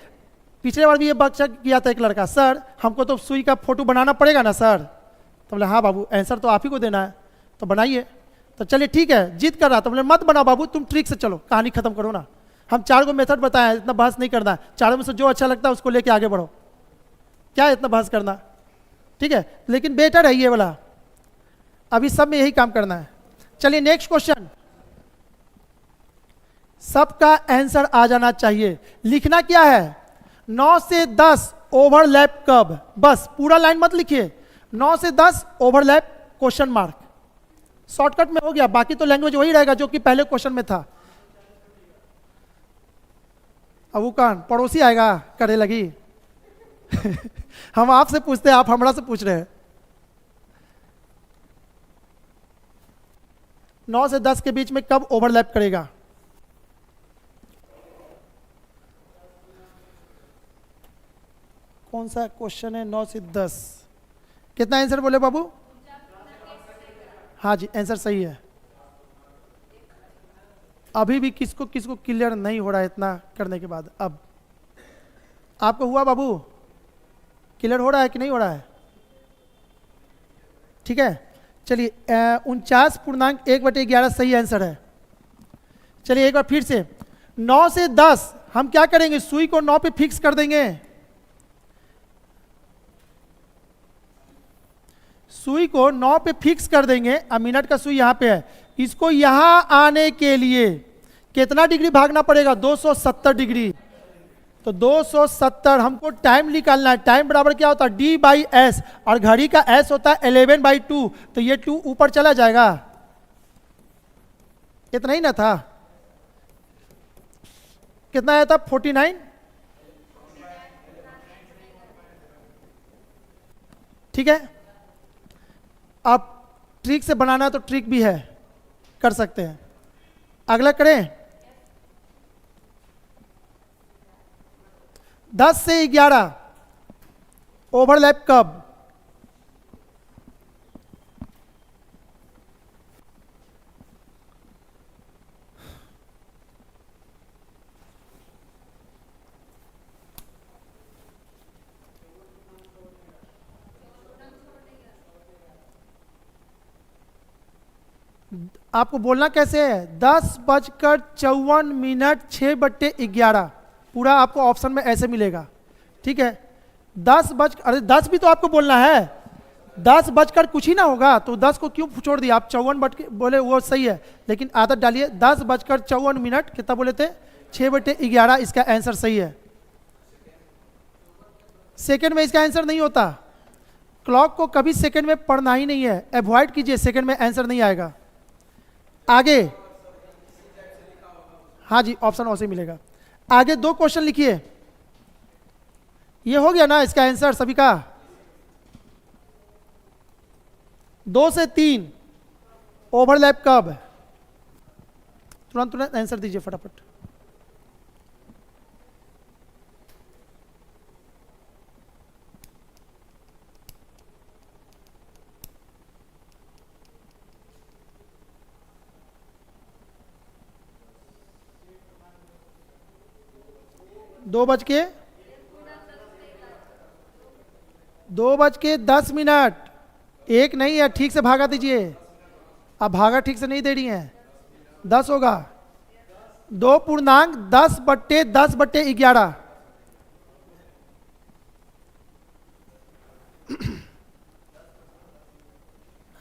पिछले बार भी ये बच्चा किया था एक लड़का, सर हमको तो सुई का फोटो बनाना पड़ेगा ना सर, तो बोले हाँ बाबू आंसर तो आप ही को देना है, तो बनाइए। तो चलिए ठीक है, जिद कर रहा, तो बोले मत बनाओ बाबू, तुम ट्रिक से चलो, कहानी खत्म करो ना। हम 4 को मेथड बताए, इतना बहस नहीं करना है, 4 में से जो अच्छा लगता है उसको लेके आगे बढ़ो, क्या इतना बहस करना। ठीक है, लेकिन बेटर है ये वाला, अभी सब में यही काम करना है। चलिए नेक्स्ट क्वेश्चन, सबका आंसर आ जाना चाहिए। लिखना क्या है, 9 से 10 ओवरलैप कब, बस पूरा लाइन मत लिखिए, 9 से 10 ओवरलैप क्वेश्चन मार्क, शॉर्टकट में हो गया, बाकी तो लैंग्वेज वही रहेगा जो कि पहले क्वेश्चन में था। अब वो कान पड़ोसी आएगा करे लगी हम आपसे पूछते हैं, आप हमरा से पूछ रहे हैं। 9 से 10 के बीच में कब ओवरलैप करेगा, कौन सा क्वेश्चन है, 9 से 10, कितना आंसर बोले बाबू? हाँ जी, आंसर सही है। अभी भी किसको किसको क्लियर नहीं हो रहा है इतना करने के बाद? अब आपको हुआ बाबू, क्लियर हो रहा है कि नहीं हो रहा है? ठीक है, चलिए 49.1/11 सही आंसर है। चलिए एक बार फिर से, 9 से 10 हम क्या करेंगे, सुई को 9 पे फिक्स कर देंगे, सुई को 9 पे फिक्स कर देंगे। अब मिनट का सुई यहाँ पे है, इसको यहाँ आने के लिए कितना डिग्री भागना पड़ेगा, 270 डिग्री। तो 270 हमको टाइम निकालना है, टाइम बराबर क्या होता है, D/S, और घड़ी का S होता है 11/2, तो ये 2 ऊपर चला जाएगा, इतना ही ना था, कितना आया था 49। ठीक है, अब ट्रिक से बनाना है तो ट्रिक भी है, कर सकते हैं। अगला करें, 10 से 11 ओवरलैप कब, आपको बोलना कैसे है, 10:54 6/11, पूरा आपको ऑप्शन में ऐसे मिलेगा। ठीक है, 10 भी तो आपको बोलना है, 10 बजकर कुछ ही ना होगा, तो 10 को क्यों छोड़ दिया आप, 54 बोले, वो सही है, लेकिन आदत डालिए, 10:54 कितना बोले थे, 6/11, इसका आंसर सही है। सेकंड में इसका आंसर नहीं होता, क्लॉक को कभी सेकंड में पढ़ना ही नहीं है, अवॉइड कीजिए, सेकंड में आंसर नहीं आएगा। आगे, हाँ जी, ऑप्शन वैसे मिलेगा। आगे 2 क्वेश्चन लिखिए, ये हो गया ना इसका आंसर सभी का। 2 से 3 ओवरलैप कब, तुरंत तुरंत आंसर दीजिए फटाफट। दो बज के 2:10, एक नहीं है, ठीक से भागा दीजिए, आप भागा ठीक से नहीं दे रही हैं, 10 होगा, 2.10/10/11।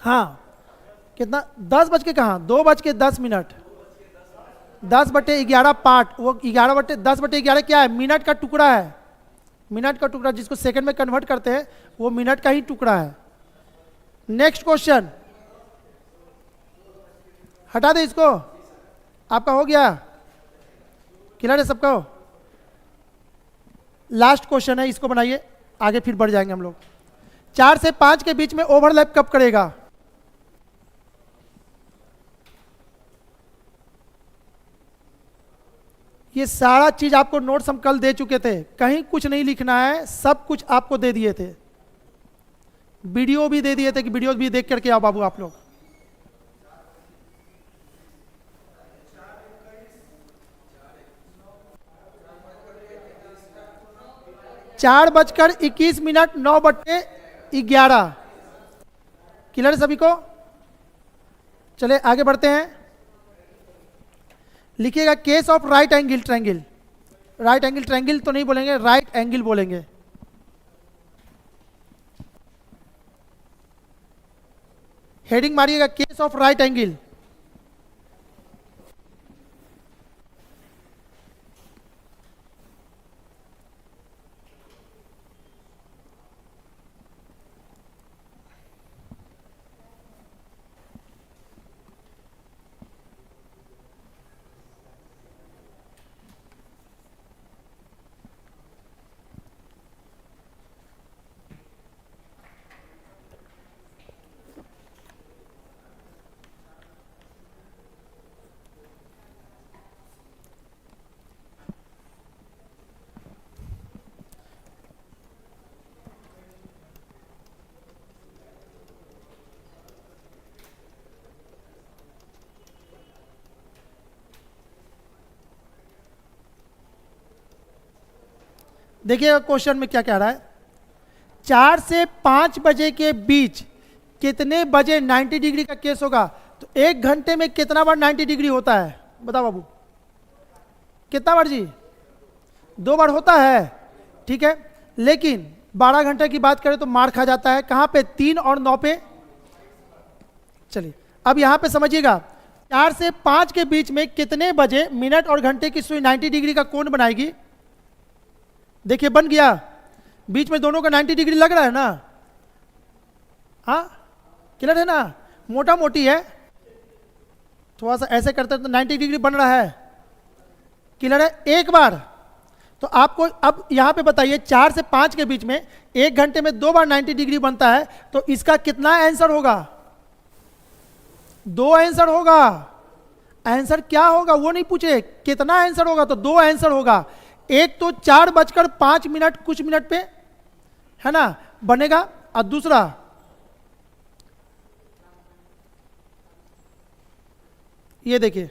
हाँ, कितना, 10 बज के कहाँ, 2:10, 10/11 पार्ट, वो 11/10/11 क्या है, मिनट का टुकड़ा है, मिनट का टुकड़ा जिसको सेकंड में कन्वर्ट करते हैं, वो मिनट का ही टुकड़ा है। नेक्स्ट क्वेश्चन, हटा दे इसको, आपका हो गया, क्लियर है सबको? लास्ट क्वेश्चन है, इसको बनाइए, आगे फिर बढ़ जाएंगे हम लोग। 4 से 5 के बीच में ओवरलैप कब करेगा, ये सारा चीज आपको नोट्स हम कल दे चुके थे, कहीं कुछ नहीं लिखना है, सब कुछ आपको दे दिए थे, वीडियो भी दे दिए थे कि वीडियो भी देख करके आओ बाबू आप लोग। चार 4:21 9/11, क्लियर है सभी को? चले आगे बढ़ते हैं, लिखिएगा case of right angle triangle, right angle triangle तो नहीं बोलेंगे, राइट एंगल बोलेंगे। हेडिंग मारिएगा केस ऑफ राइट एंगल। देखिएगा क्वेश्चन में क्या कह रहा है, 4 से 5 बजे के बीच कितने बजे 90 डिग्री का केस होगा। तो 1 घंटे में कितना बार 90 डिग्री होता है, बताओ बाबू, कितना बार जी? 2 बार होता है, ठीक है। लेकिन 12 घंटे की बात करें तो मार खा जाता है, कहाँ पे? 3 और 9 पे। चलिए अब यहाँ पे समझिएगा, 4 से 5 के बीच में कितने बजे मिनट और घंटे की सुई 90 डिग्री का कोण बनाएगी। देखिए बन गया, बीच में दोनों का 90 डिग्री लग रहा है ना, हाँ क्लियर है ना, मोटा मोटी है, थोड़ा सा ऐसे करते हैं तो 90 डिग्री बन रहा है, क्लियर है। एक बार तो आपको अब यहां पे बताइए, 4 से 5 के बीच में 1 घंटे में 2 बार 90 डिग्री बनता है, तो इसका कितना आंसर होगा? 2 आंसर होगा। आंसर क्या होगा वो नहीं पूछे, कितना आंसर होगा, तो 2 आंसर होगा। एक तो 4:05 कुछ मिनट पे है ना बनेगा, और दूसरा ये देखिए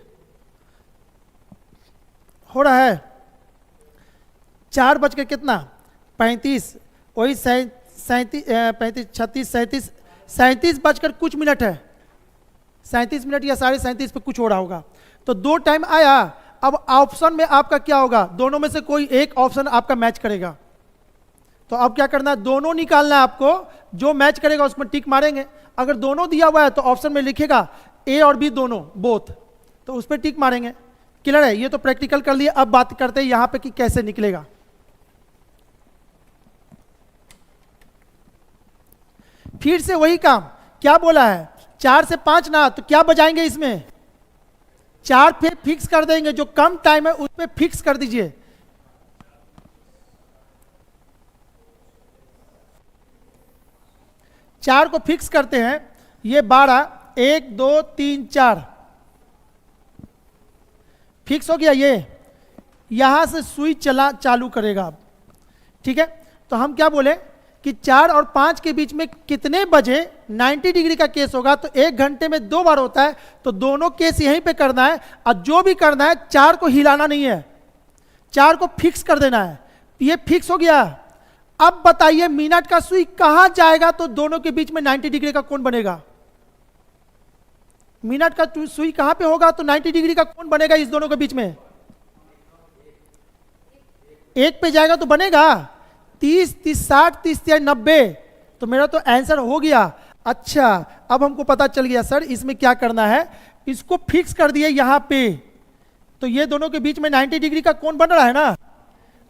हो रहा है 4 बज के कितना 35, वही 37 बजकर कुछ मिनट है, 37 मिनट या 37.5 पे कुछ हो रहा होगा। तो 2 टाइम आया। अब ऑप्शन में आपका क्या होगा, दोनों में से कोई एक ऑप्शन आपका मैच करेगा। तो अब क्या करना है, दोनों निकालना है आपको, जो मैच करेगा उसमें टिक मारेंगे। अगर दोनों दिया हुआ है तो ऑप्शन में लिखेगा ए और बी दोनों, बोथ, तो उस पर टिक मारेंगे। क्लियर है, ये तो प्रैक्टिकल कर लिए। अब बात करते हैं यहां पे कि कैसे निकलेगा। फिर से वही काम, क्या बोला है, 4 से 5 ना, तो क्या बजाएंगे इसमें, 4 पे फिक्स कर देंगे, जो कम टाइम है उस पे फिक्स कर दीजिए। चार को फिक्स करते हैं, ये 12, 1 2 3 4 फिक्स हो गया। ये यहां से सुई चालू करेगा अब, ठीक है। तो हम क्या बोले कि 4 और 5 के बीच में कितने बजे 90 डिग्री का केस होगा। तो 1 घंटे में 2 बार होता है, तो दोनों केस यहीं पे करना है, और जो भी करना है 4 को हिलाना नहीं है, 4 को फिक्स कर देना है। ये फिक्स हो गया। अब बताइए मिनट का सुई कहां जाएगा तो दोनों के बीच में 90 डिग्री का कोण बनेगा। मिनट का सुई कहां पे होगा तो 90 डिग्री का कोण बनेगा इस दोनों के बीच में, 1 पे जाएगा तो बनेगा 30 30 60 30 90। तो मेरा तो आंसर हो गया। अच्छा अब हमको पता चल गया सर इसमें क्या करना है, इसको फिक्स कर दिए यहां पे, तो ये दोनों के बीच में 90 डिग्री का कोण बन रहा है ना।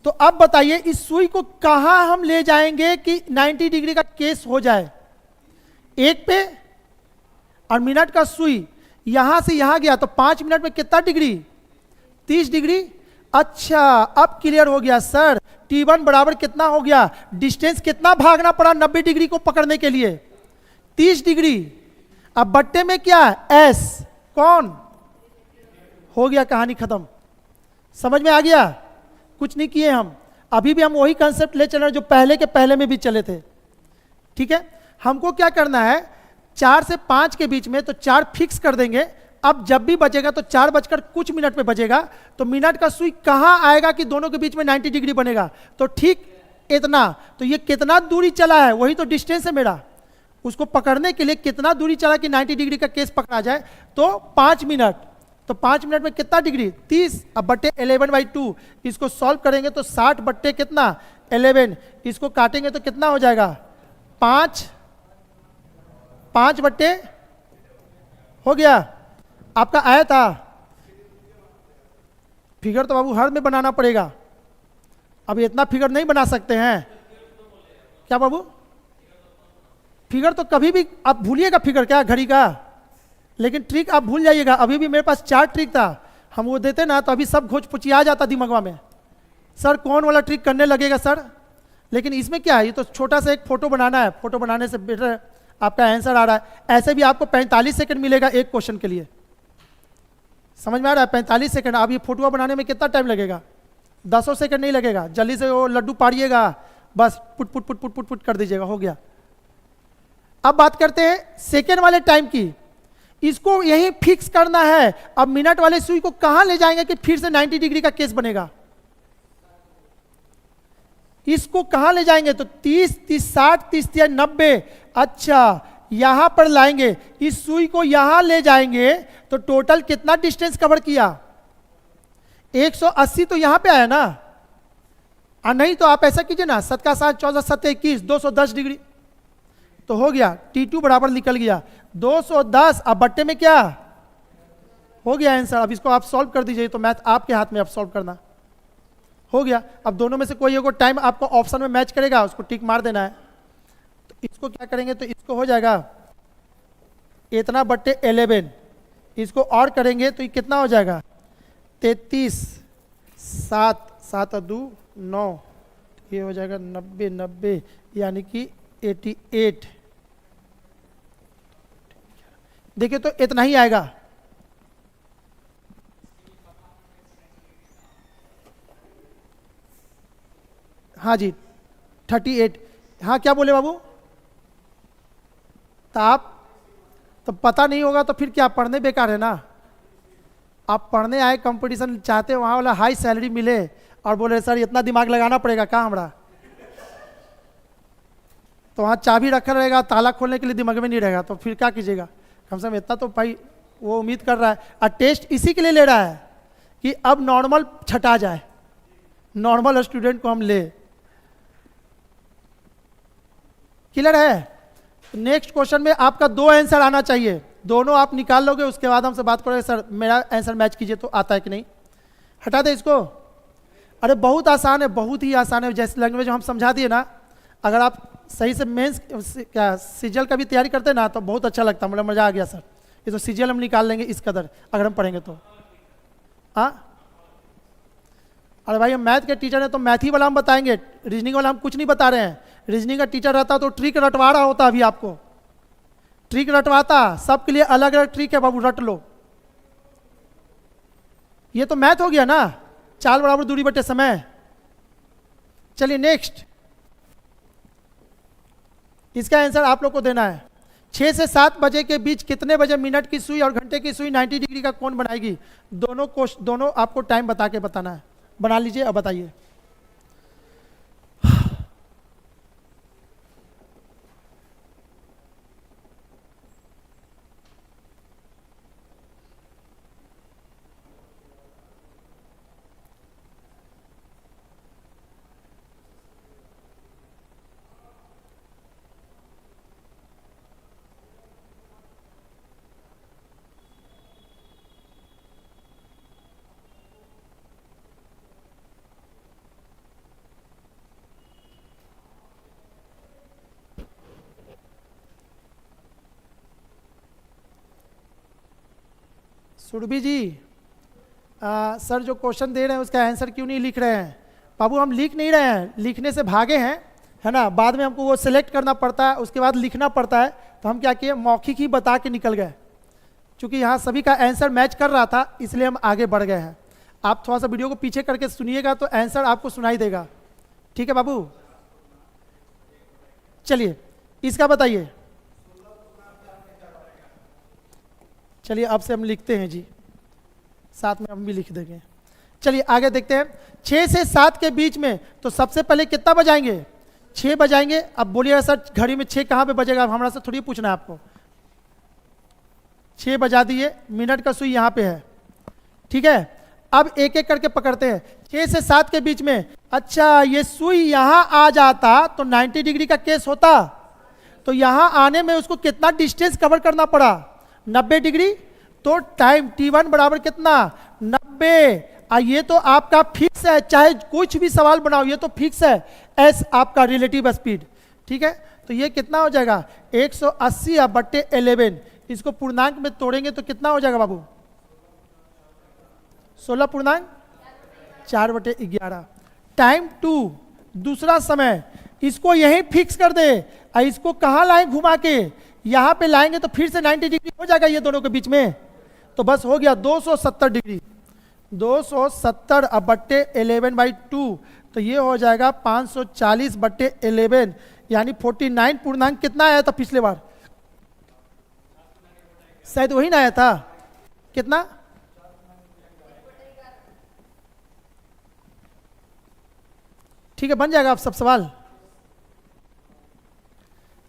तो अब बताइए इस सुई को कहां हम ले जाएंगे कि 90 डिग्री का केस हो जाए, 1 पे, और मिनट का सुई यहां से यहां गया तो 5 मिनट में कितना डिग्री, 30 डिग्री। अच्छा अब क्लियर हो गया सर, T1 बराबर कितना हो गया, डिस्टेंस कितना भागना पड़ा 90 डिग्री को पकड़ने के लिए, 30 डिग्री। अब बट्टे में क्या है, S, कौन हो गया, कहानी खत्म। समझ में आ गया, कुछ नहीं किए हम, अभी भी हम वही कंसेप्ट ले चल रहे हैं जो पहले के पहले में भी चले थे, ठीक है। हमको क्या करना है, 4 से 5 के बीच में तो 4 फिक्स कर देंगे। अब जब भी बचेगा तो 4 बजकर कुछ मिनट में बजेगा, तो मिनट का सुई कहां आएगा कि दोनों के बीच में 90 डिग्री बनेगा, तो ठीक इतना। तो ये कितना दूरी चला है, वही तो डिस्टेंस है मेरा, उसको पकड़ने के लिए कितना दूरी चला कि 90 डिग्री का केस पकड़ा जाए, तो 5 मिनट। तो 5 मिनट में कितना डिग्री, 30। अब बट्टे 11/2, इसको सॉल्व करेंगे तो 60 बट्टे कितना 11, इसको काटेंगे तो कितना हो जाएगा 5 बट्टे हो गया, आपका आया था। फिगर तो बाबू हर में बनाना पड़ेगा, अब इतना फिगर नहीं बना सकते हैं क्या बाबू? फिगर तो कभी भी आप भूलिएगा, फिगर क्या घड़ी का, लेकिन ट्रिक आप भूल जाइएगा। अभी भी मेरे पास 4 ट्रिक था, हम वो देते ना तो अभी सब घोच पुचिया जाता दिमागवा में, सर कौन वाला ट्रिक करने लगेगा सर। लेकिन इसमें क्या है, ये तो छोटा सा एक फोटो बनाना है, फोटो बनाने से बेटर आपका आंसर आ रहा है। ऐसे भी आपको 45 सेकंड मिलेगा एक क्वेश्चन के लिए, समझ में आ रहा है? 45 सेकंड। आप ये फोटो बनाने में कितना टाइम लगेगा? 10 सेकंड नहीं लगेगा, जल्दी से वो लड्डू पाड़िएगा, बस put put put put put put कर दीजिएगा, हो गया। अब बात करते हैं सेकेंड वाले टाइम की, इसको यही फिक्स करना है। अब मिनट वाले सुई को कहां ले जाएंगे कि फिर से 90 डिग्री का केस बनेगा? इसको कहां ले जाएंगे? तो 30, 30, 60, 30, 90। अच्छा, यहां पर लाएंगे, इस सुई को यहां ले जाएंगे तो टोटल कितना डिस्टेंस कवर किया? 180 तो यहां पे आया ना, नहीं तो आप ऐसा कीजिए ना, 7 का 7, 14, 7, 21, 210 डिग्री तो हो गया। T2 बराबर निकल गया 210। अब बट्टे में क्या हो गया आंसर? अब इसको आप सॉल्व कर दीजिए, तो मैथ आपके हाथ में, अब सॉल्व करना हो गया। अब दोनों में से कोई एक टाइम आपको ऑप्शन में मैच करेगा, उसको टिक मार देना है। तो इसको क्या करेंगे, तो इसको हो जाएगा इतना बट्टे 11, इसको और करेंगे तो ये कितना हो जाएगा? 33, 7, 7 और 2, 9, ये हो जाएगा 90, 90 यानी कि 88। देखिए तो इतना ही आएगा। हाँ जी 38। हाँ क्या बोले बाबू? तो आप तो पता नहीं होगा तो फिर क्या पढ़ने बेकार है ना। आप पढ़ने आए, कंपटीशन चाहते वहां वाला हाई सैलरी मिले और बोले सर इतना दिमाग लगाना पड़ेगा कहाँ हमारा, तो वहाँ चाबी रखा रहेगा, ताला खोलने के लिए दिमाग में नहीं रहेगा, तो फिर क्या कीजिएगा? कम से कम इतना तो भाई वो उम्मीद कर रहा है। और टेस्ट इसी के लिए ले रहा है कि अब नॉर्मल छटा जाए, नॉर्मल स्टूडेंट को हम ले। क्लियर है? नेक्स्ट क्वेश्चन में आपका 2 आंसर आना चाहिए, दोनों आप निकाल लोगे, उसके बाद हमसे बात करोगे सर मेरा आंसर मैच कीजिए तो आता है कि नहीं। हटा दे इसको। अरे बहुत आसान है, बहुत ही आसान है, जैसे लैंग्वेज हम समझा दिए ना। अगर आप सही से मेंस क्या सीजीएल का भी तैयारी करते ना तो बहुत अच्छा लगता, मतलब मजा आ गया सर। ये तो सीजीएल हम निकाल लेंगे इस कदर अगर हम पढ़ेंगे तो। हाँ अरे भाई हम मैथ के टीचर हैं तो मैथ ही वाला हम बताएंगे, रीजनिंग वाला हम कुछ नहीं बता रहे हैं। रीजनिंग का टीचर रहता तो ट्रिक रटवा रहा होता, अभी आपको ट्रिक रटवाता। सबके लिए अलग अलग ट्रिक है बाबू, रट लो। ये तो मैथ हो गया ना, चाल बराबर दूरी बटे समय। चलिए नेक्स्ट, इसका आंसर आप लोग को देना है। 6 से 7 बजे के बीच कितने बजे मिनट की सुई और घंटे की सुई 90 डिग्री का कोण बनाएगी? दोनों आपको टाइम बता के बताना है। बना लीजिए, अब बताइए। सुरभि जी, सर जो क्वेश्चन दे रहे हैं उसका आंसर क्यों नहीं लिख रहे हैं? बाबू हम लिख नहीं रहे हैं, लिखने से भागे हैं, है ना। बाद में हमको वो सिलेक्ट करना पड़ता है, उसके बाद लिखना पड़ता है। तो हम क्या किए, मौखिक ही बता के निकल गए। क्योंकि यहाँ सभी का आंसर मैच कर रहा था, इसलिए हम आगे बढ़ गए हैं। आप थोड़ा सा वीडियो को पीछे करके सुनिएगा तो आंसर आपको सुनाई देगा। ठीक है बाबू, चलिए इसका बताइए। चलिए अब से हम लिखते हैं जी, साथ में हम भी लिख देंगे। चलिए आगे देखते हैं। 6 से 7 के बीच में तो सबसे पहले कितना बजाएंगे? 6 बजाएंगे। अब बोलिएगा सर घड़ी में 6 कहाँ पे बजेगा? अब हमारा से थोड़ी पूछना है आपको। 6 बजा दिए, मिनट का सुई यहाँ पे है, ठीक है। अब एक एक करके पकड़ते हैं। 6 से 7 के बीच में, अच्छा ये सुई यहाँ आ जाता तो 90 डिग्री का केस होता, तो यहाँ आने में उसको कितना डिस्टेंस कवर करना पड़ा? 90 डिग्री, तो टाइम T1 बराबर कितना 90। ये तो आपका फिक्स है, चाहे कुछ भी सवाल बनाओ ये तो फिक्स है, एस आपका रिलेटिव स्पीड, ठीक है। तो ये कितना हो जाएगा 180 बट्टे 11, इसको पूर्णांक में तोड़ेंगे तो कितना हो जाएगा बाबू 16.4/11। टाइम 2 दूसरा समय, इसको यहीं फिक्स कर दे, इसको कहाँ लाएं घुमा के, यहाँ पे लाएंगे तो फिर से 90 डिग्री हो जाएगा ये दोनों के बीच में, तो बस हो गया 270 डिग्री। 270 बट्टे 11/2, तो ये हो जाएगा 540 बट्टे 11, यानी 49 पूर्णांक कितना आया था पिछले बार, शायद वही ना आया था, कितना ठीक है बन जाएगा आप सब सवाल।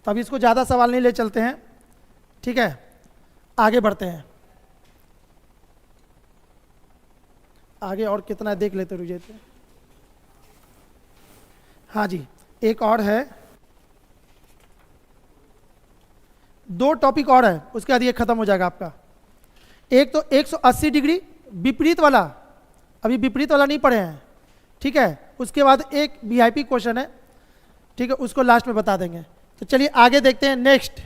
तो अब इसको ज़्यादा सवाल नहीं ले चलते हैं, ठीक है आगे बढ़ते हैं। आगे और कितना देख लेते रुझे थे। हाँ जी एक और है, 2 टॉपिक और है, उसके बाद ये खत्म हो जाएगा आपका। एक तो 180 डिग्री विपरीत वाला, अभी विपरीत वाला नहीं पढ़े हैं, ठीक है। उसके बाद एक वीआईपी क्वेश्चन है, ठीक है, उसको लास्ट में बता देंगे। तो चलिए आगे देखते हैं। नेक्स्ट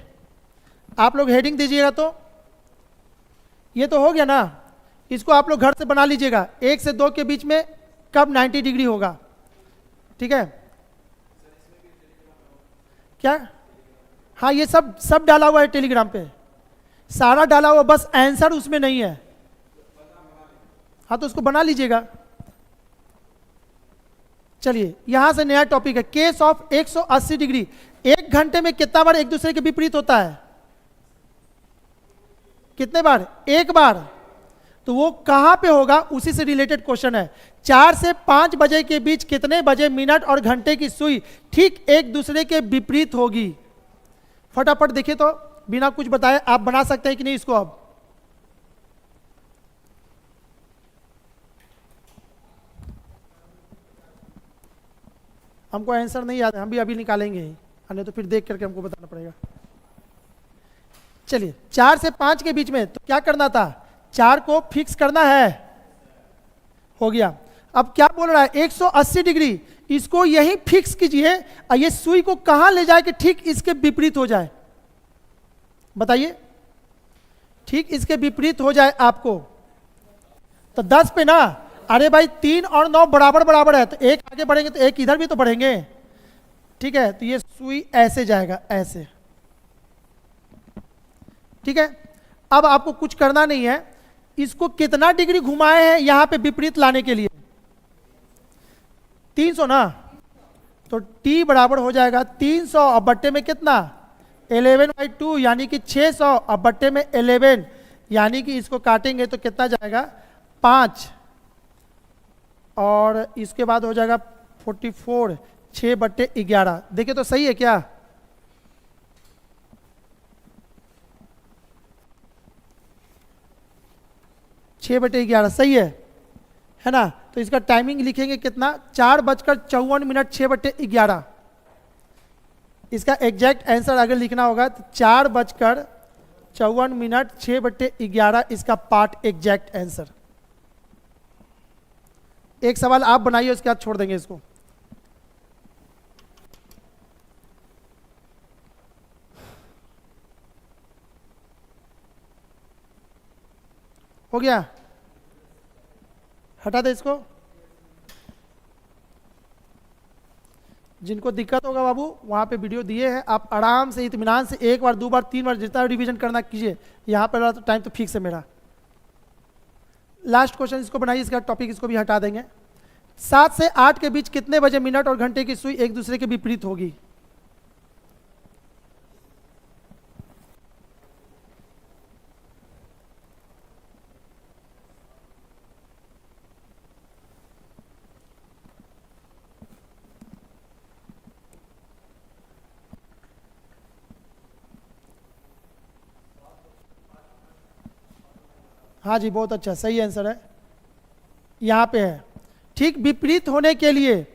आप लोग हेडिंग दीजिएगा, तो ये तो हो गया ना, इसको आप लोग घर से बना लीजिएगा। 1 से 2 के बीच में कब 90 डिग्री होगा, ठीक है क्या। हाँ ये सब डाला हुआ है टेलीग्राम पे, सारा डाला हुआ, बस आंसर उसमें नहीं है। हाँ तो उसको बना लीजिएगा। चलिए यहां से नया टॉपिक है, केस ऑफ 180 डिग्री। 1 घंटे में कितना बार एक दूसरे के विपरीत होता है, कितने बार, 1 बार। तो वो कहां पे होगा, उसी से रिलेटेड क्वेश्चन है। 4 से 5 बजे के बीच कितने बजे मिनट और घंटे की सुई ठीक एक दूसरे के विपरीत होगी। फटाफट देखिए तो, बिना कुछ बताए आप बना सकते हैं कि नहीं इसको। अब हमको आंसर नहीं याद है, हम भी अभी निकालेंगे ही, नहीं तो फिर देख करके हमको बताना पड़ेगा। चलिए 4 से 5 के बीच में, तो क्या करना था, 4 को फिक्स करना है, हो गया। अब क्या बोल रहा है 180 डिग्री, इसको यहीं फिक्स कीजिए, और ये सुई को कहां ले जाए कि ठीक इसके विपरीत हो जाए, बताइए, ठीक इसके विपरीत हो जाए आपको। तो 10 पे ना, अरे भाई 3 और 9 बराबर बराबर है, तो एक आगे बढ़ेंगे तो एक इधर भी तो बढ़ेंगे, ठीक है। तो ये सुई ऐसे जाएगा, ऐसे, ठीक है। अब आपको कुछ करना नहीं है, इसको कितना डिग्री घुमाए हैं यहां पे विपरीत लाने के लिए, 300 ना, तो T बराबर हो जाएगा 300 और बट्टे में कितना 11/2, यानी कि 600 और बट्टे में 11, यानी कि इसको काटेंगे तो कितना जाएगा 5, और इसके बाद हो जाएगा 44, 6/11। देखिए तो सही है क्या, छः बटे 11 सही है ना। तो इसका टाइमिंग लिखेंगे कितना 4:54 6/11। इसका एग्जैक्ट आंसर अगर लिखना होगा तो 4:54 6/11 इसका पार्ट एग्जैक्ट आंसर। एक सवाल आप बनाइए, उसके बाद छोड़ देंगे इसको। हो गया, हटा दे इसको। जिनको दिक्कत होगा बाबू, वहां पे वीडियो दिए हैं, आप आराम से इत्मीनान से 1 बार 2 बार 3 बार जितना रिवीजन करना कीजिए। यहाँ पर तो टाइम तो फिक्स है मेरा। लास्ट क्वेश्चन इसको बनाइए, इसका टॉपिक इसको भी हटा देंगे। 7 से 8 के बीच कितने बजे मिनट और घंटे की सुई एक दूसरे के विपरीत होगी। हाँ जी बहुत अच्छा, सही आंसर है, यहाँ पे है। ठीक विपरीत होने के लिए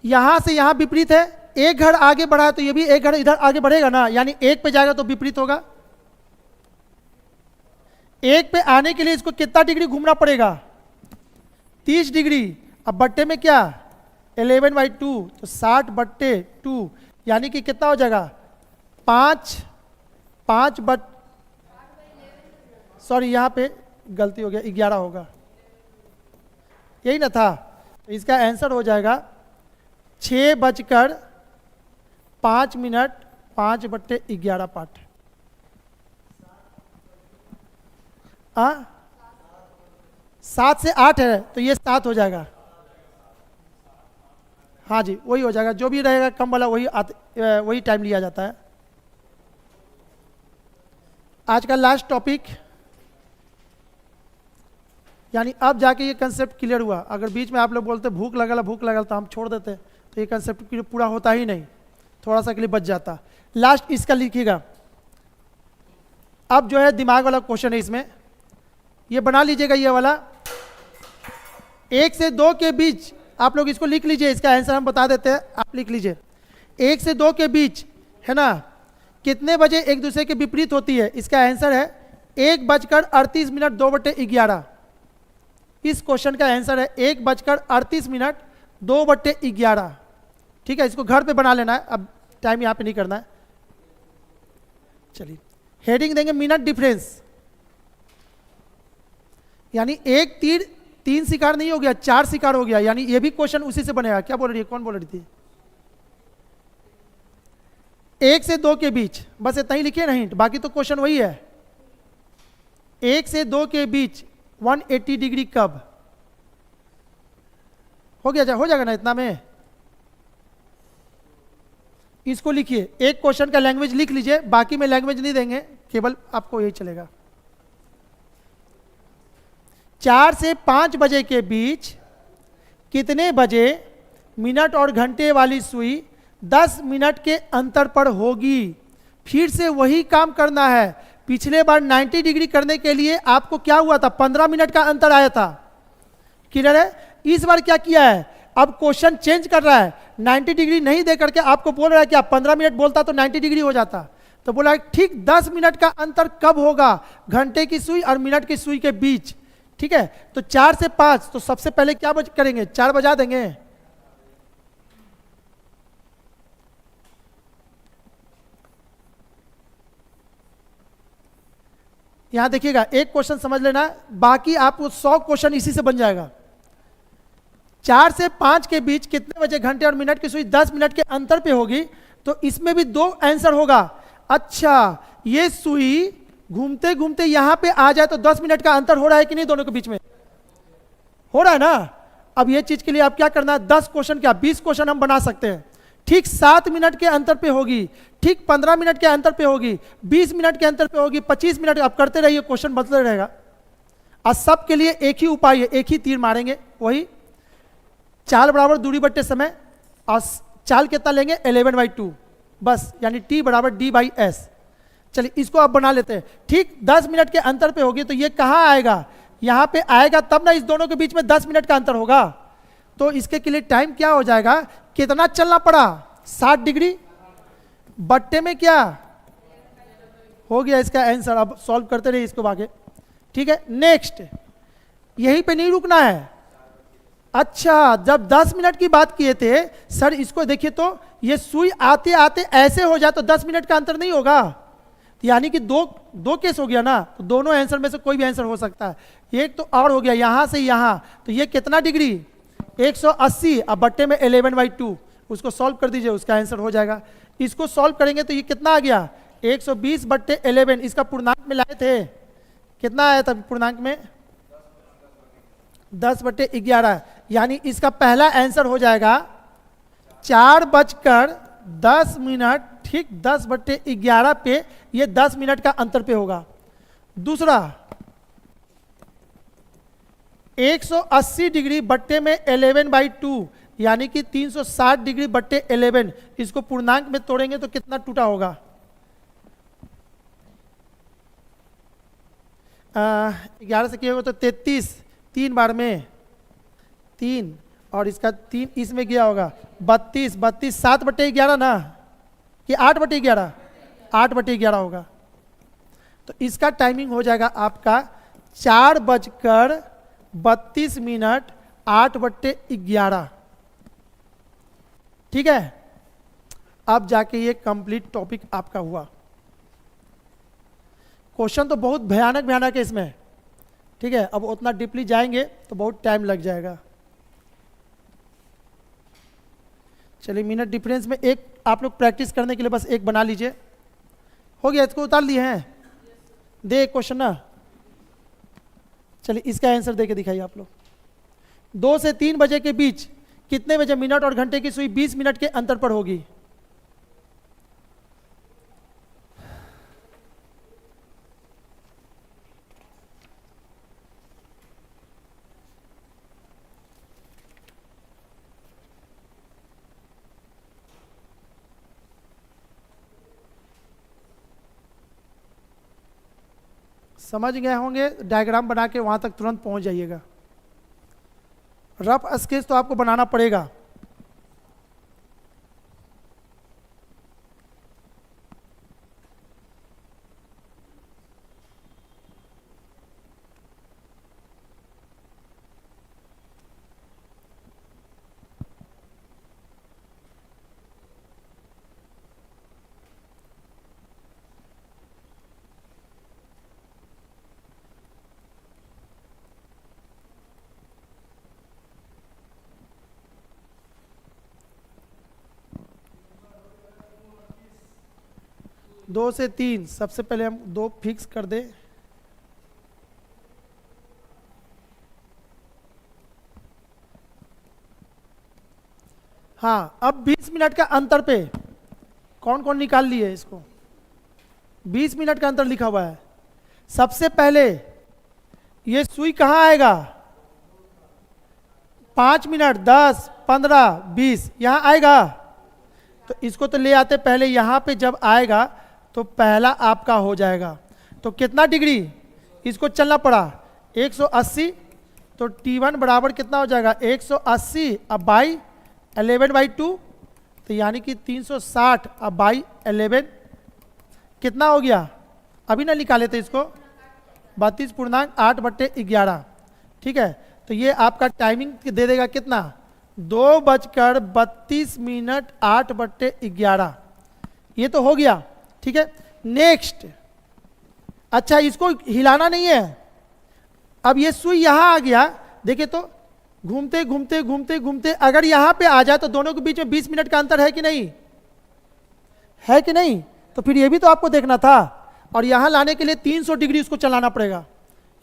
यहाँ से यहाँ विपरीत है, एक घर आगे बढ़ा तो ये भी एक घर इधर आगे बढ़ेगा ना, यानी 1 पे जाएगा तो विपरीत होगा। एक पे आने के लिए इसको कितना डिग्री घूमना पड़ेगा? 30 डिग्री। अब बट्टे में क्या 11/2 तो 60/2 यानी कि कितना हो जाएगा 5 बट सॉरी यहाँ पे गलती हो गया 11 होगा, यही ना था। तो इसका आंसर हो जाएगा 6:05 5/11 पार्ट। 7 से 8 है तो ये 7 हो जाएगा। हाँ जी वही हो जाएगा, जो भी रहेगा कम वाला वही टाइम लिया जाता है। आज का लास्ट टॉपिक, यानी अब जाके ये कंसेप्ट क्लियर हुआ। अगर बीच में आप लोग बोलते भूख लगल तो हम छोड़ देते, तो ये कंसेप्ट पूरा होता ही नहीं, थोड़ा सा के लिए बच जाता। लास्ट इसका लिखिएगा। अब जो है दिमाग वाला क्वेश्चन है, इसमें ये बना लीजिएगा। ये वाला 1 से 2 के बीच आप लोग इसको लिख लीजिए, इसका आंसर हम बता देते हैं, आप लिख लीजिए। 1 से 2 के बीच है ना, कितने बजे एक दूसरे के विपरीत होती है? इसका आंसर है 1:38 2/11। इस क्वेश्चन का आंसर है 1:38 2/11। ठीक है, इसको घर पे बना लेना है, अब टाइम यहाँ पे नहीं करना है। चलिए हेडिंग देंगे मिनट डिफरेंस, यानी एक तीर 3 शिकार नहीं हो गया 4 शिकार हो गया, यानी ये भी क्वेश्चन उसी से बनेगा। क्या बोल रही है, कौन बोल रही थी? 1 से 2 के बीच, बस इतना ही लिखिए ना हिंट, बाकी तो क्वेश्चन वही है। 1 से 2 के बीच 180 डिग्री कब हो गया? हो जाएगा ना इतना में? इसको लिखिए, एक क्वेश्चन का लैंग्वेज लिख लीजिए, बाकी में लैंग्वेज नहीं देंगे, केवल आपको यही चलेगा। 4 से 5 बजे के बीच कितने बजे मिनट और घंटे वाली सुई 10 मिनट के अंतर पर होगी? फिर से वही काम करना है। पिछले बार 90 डिग्री करने के लिए आपको क्या हुआ था, 15 मिनट का अंतर आया था। क्लियर है? इस बार क्या किया है, अब क्वेश्चन चेंज कर रहा है, 90 डिग्री नहीं दे करके आपको बोल रहा है कि आप 15 मिनट बोलता तो 90 डिग्री हो जाता। तो बोला ठीक 10 मिनट का अंतर कब होगा घंटे की सुई और मिनट की सुई के बीच। ठीक है, तो 4 से 5, तो सबसे पहले क्या करेंगे, 4 बजा देंगे। यहां देखिएगा, एक क्वेश्चन समझ लेना, बाकी आपको 100 क्वेश्चन इसी से बन जाएगा। 4 से 5 के बीच कितने बजे घंटे और मिनट की सुई 10 मिनट के अंतर पे होगी, तो इसमें भी 2 आंसर होगा। अच्छा, ये सुई घूमते घूमते यहां पे आ जाए तो 10 मिनट का अंतर हो रहा है कि नहीं, दोनों के बीच में हो रहा है ना। अब ये चीज के लिए आप क्या करना है, 10 क्वेश्चन क्या 20 क्वेश्चन हम बना सकते हैं। ठीक 7 मिनट के अंतर पे होगी, ठीक 15 मिनट के अंतर पे होगी, 20 मिनट के अंतर पे होगी, 25 मिनट, आप करते रहिए, क्वेश्चन बदलते रहेगा। और सब के लिए एक ही उपाय है, एक ही तीर मारेंगे, वही चाल बराबर दूरी बट्टे समय, और चाल कितना लेंगे 11/2 बस, यानी T बराबर D/S। चलिए इसको अब बना लेते हैं। ठीक 10 मिनट के अंतर पे होगी, तो ये कहाँ आएगा, यहाँ पे आएगा, तब ना इस दोनों के बीच में 10 मिनट का अंतर होगा। तो इसके के लिए टाइम क्या हो जाएगा, कितना चलना पड़ा 60 डिग्री, बट्टे में क्या हो गया इसका आंसर। अब सॉल्व करते रहिए इसको आगे। ठीक है, नेक्स्ट, यहीं पे नहीं रुकना है। अच्छा, जब 10 मिनट की बात किए थे सर, इसको देखिए तो ये सुई आते आते ऐसे हो जाए तो 10 मिनट का अंतर नहीं होगा, यानी कि दो केस हो गया ना, तो दोनों आंसर में से कोई भी आंसर हो सकता है। एक तो और हो गया यहां से यहां, तो ये कितना डिग्री 180, अब बट्टे में 11/2, उसको सॉल्व कर दीजिए, उसका आंसर हो जाएगा। इसको सॉल्व करेंगे तो ये कितना आ गया 120/11। इसका पूर्णांक में लाए थे, कितना आया था पूर्णांक में 10/11, यानी इसका पहला आंसर हो जाएगा 4:10। ठीक 10/11 पे ये 10 मिनट का अंतर पे होगा। दूसरा 180 डिग्री बट्टे में 11/2, यानी कि 360 डिग्री बट्टे 11, इसको पूर्णांक में तोड़ेंगे तो कितना टूटा होगा, 11 से किया होगा तो 33, 3 बार में 3, और इसका 3 इसमें गया होगा 32, 7/11 ना, कि 8/11, 8/11 होगा। तो इसका टाइमिंग हो जाएगा आपका 4:32 8/11। ठीक है, अब जाके ये कंप्लीट टॉपिक आपका हुआ। क्वेश्चन तो बहुत भयानक भयानक है इसमें। ठीक है, अब उतना डीपली जाएंगे तो बहुत टाइम लग जाएगा। चलिए, मिनट डिफरेंस में एक आप लोग प्रैक्टिस करने के लिए बस एक बना लीजिए। हो गया, इसको उतार लिए हैं। दे क्वेश्चन ना। चलिए, इसका आंसर दे के दिखाइए आप लोग। 2 से 3 बजे के बीच कितने बजे मिनट और घंटे की सुई 20 मिनट के अंतर पर होगी? समझ गए होंगे, डायग्राम बना के वहां तक तुरंत पहुंच जाइएगा। रफ स्केच तो आपको बनाना पड़ेगा। दो से 3, सबसे पहले हम 2 फिक्स कर दे। हाँ, अब 20 मिनट का अंतर पे कौन कौन निकाल लिए इसको? 20 मिनट का अंतर लिखा हुआ है। सबसे पहले ये सुई कहाँ आएगा? 5 मिनट, 10, 15, 20 यहां आएगा। तो इसको तो ले आते पहले, यहां पे जब आएगा तो पहला आपका हो जाएगा। तो कितना डिग्री इसको चलना पड़ा? 180। तो T1 बराबर कितना हो जाएगा? 180 अब बाई 11/2, तो यानी कि 360 अब बाई 11 कितना हो गया? अभी ना निकाले थे इसको, 32.8/11। ठीक है, तो ये आपका टाइमिंग दे देगा कितना? 2:32 8/11। ये तो हो गया। ठीक है, नेक्स्ट। अच्छा, इसको हिलाना नहीं है। अब ये सुई यहां आ गया, देखिए तो घूमते घूमते घूमते घूमते अगर यहां पे आ जाए तो दोनों के बीच में 20 मिनट का अंतर है कि नहीं? है कि नहीं? तो फिर ये भी तो आपको देखना था। और यहां लाने के लिए 300 डिग्री उसको चलाना पड़ेगा,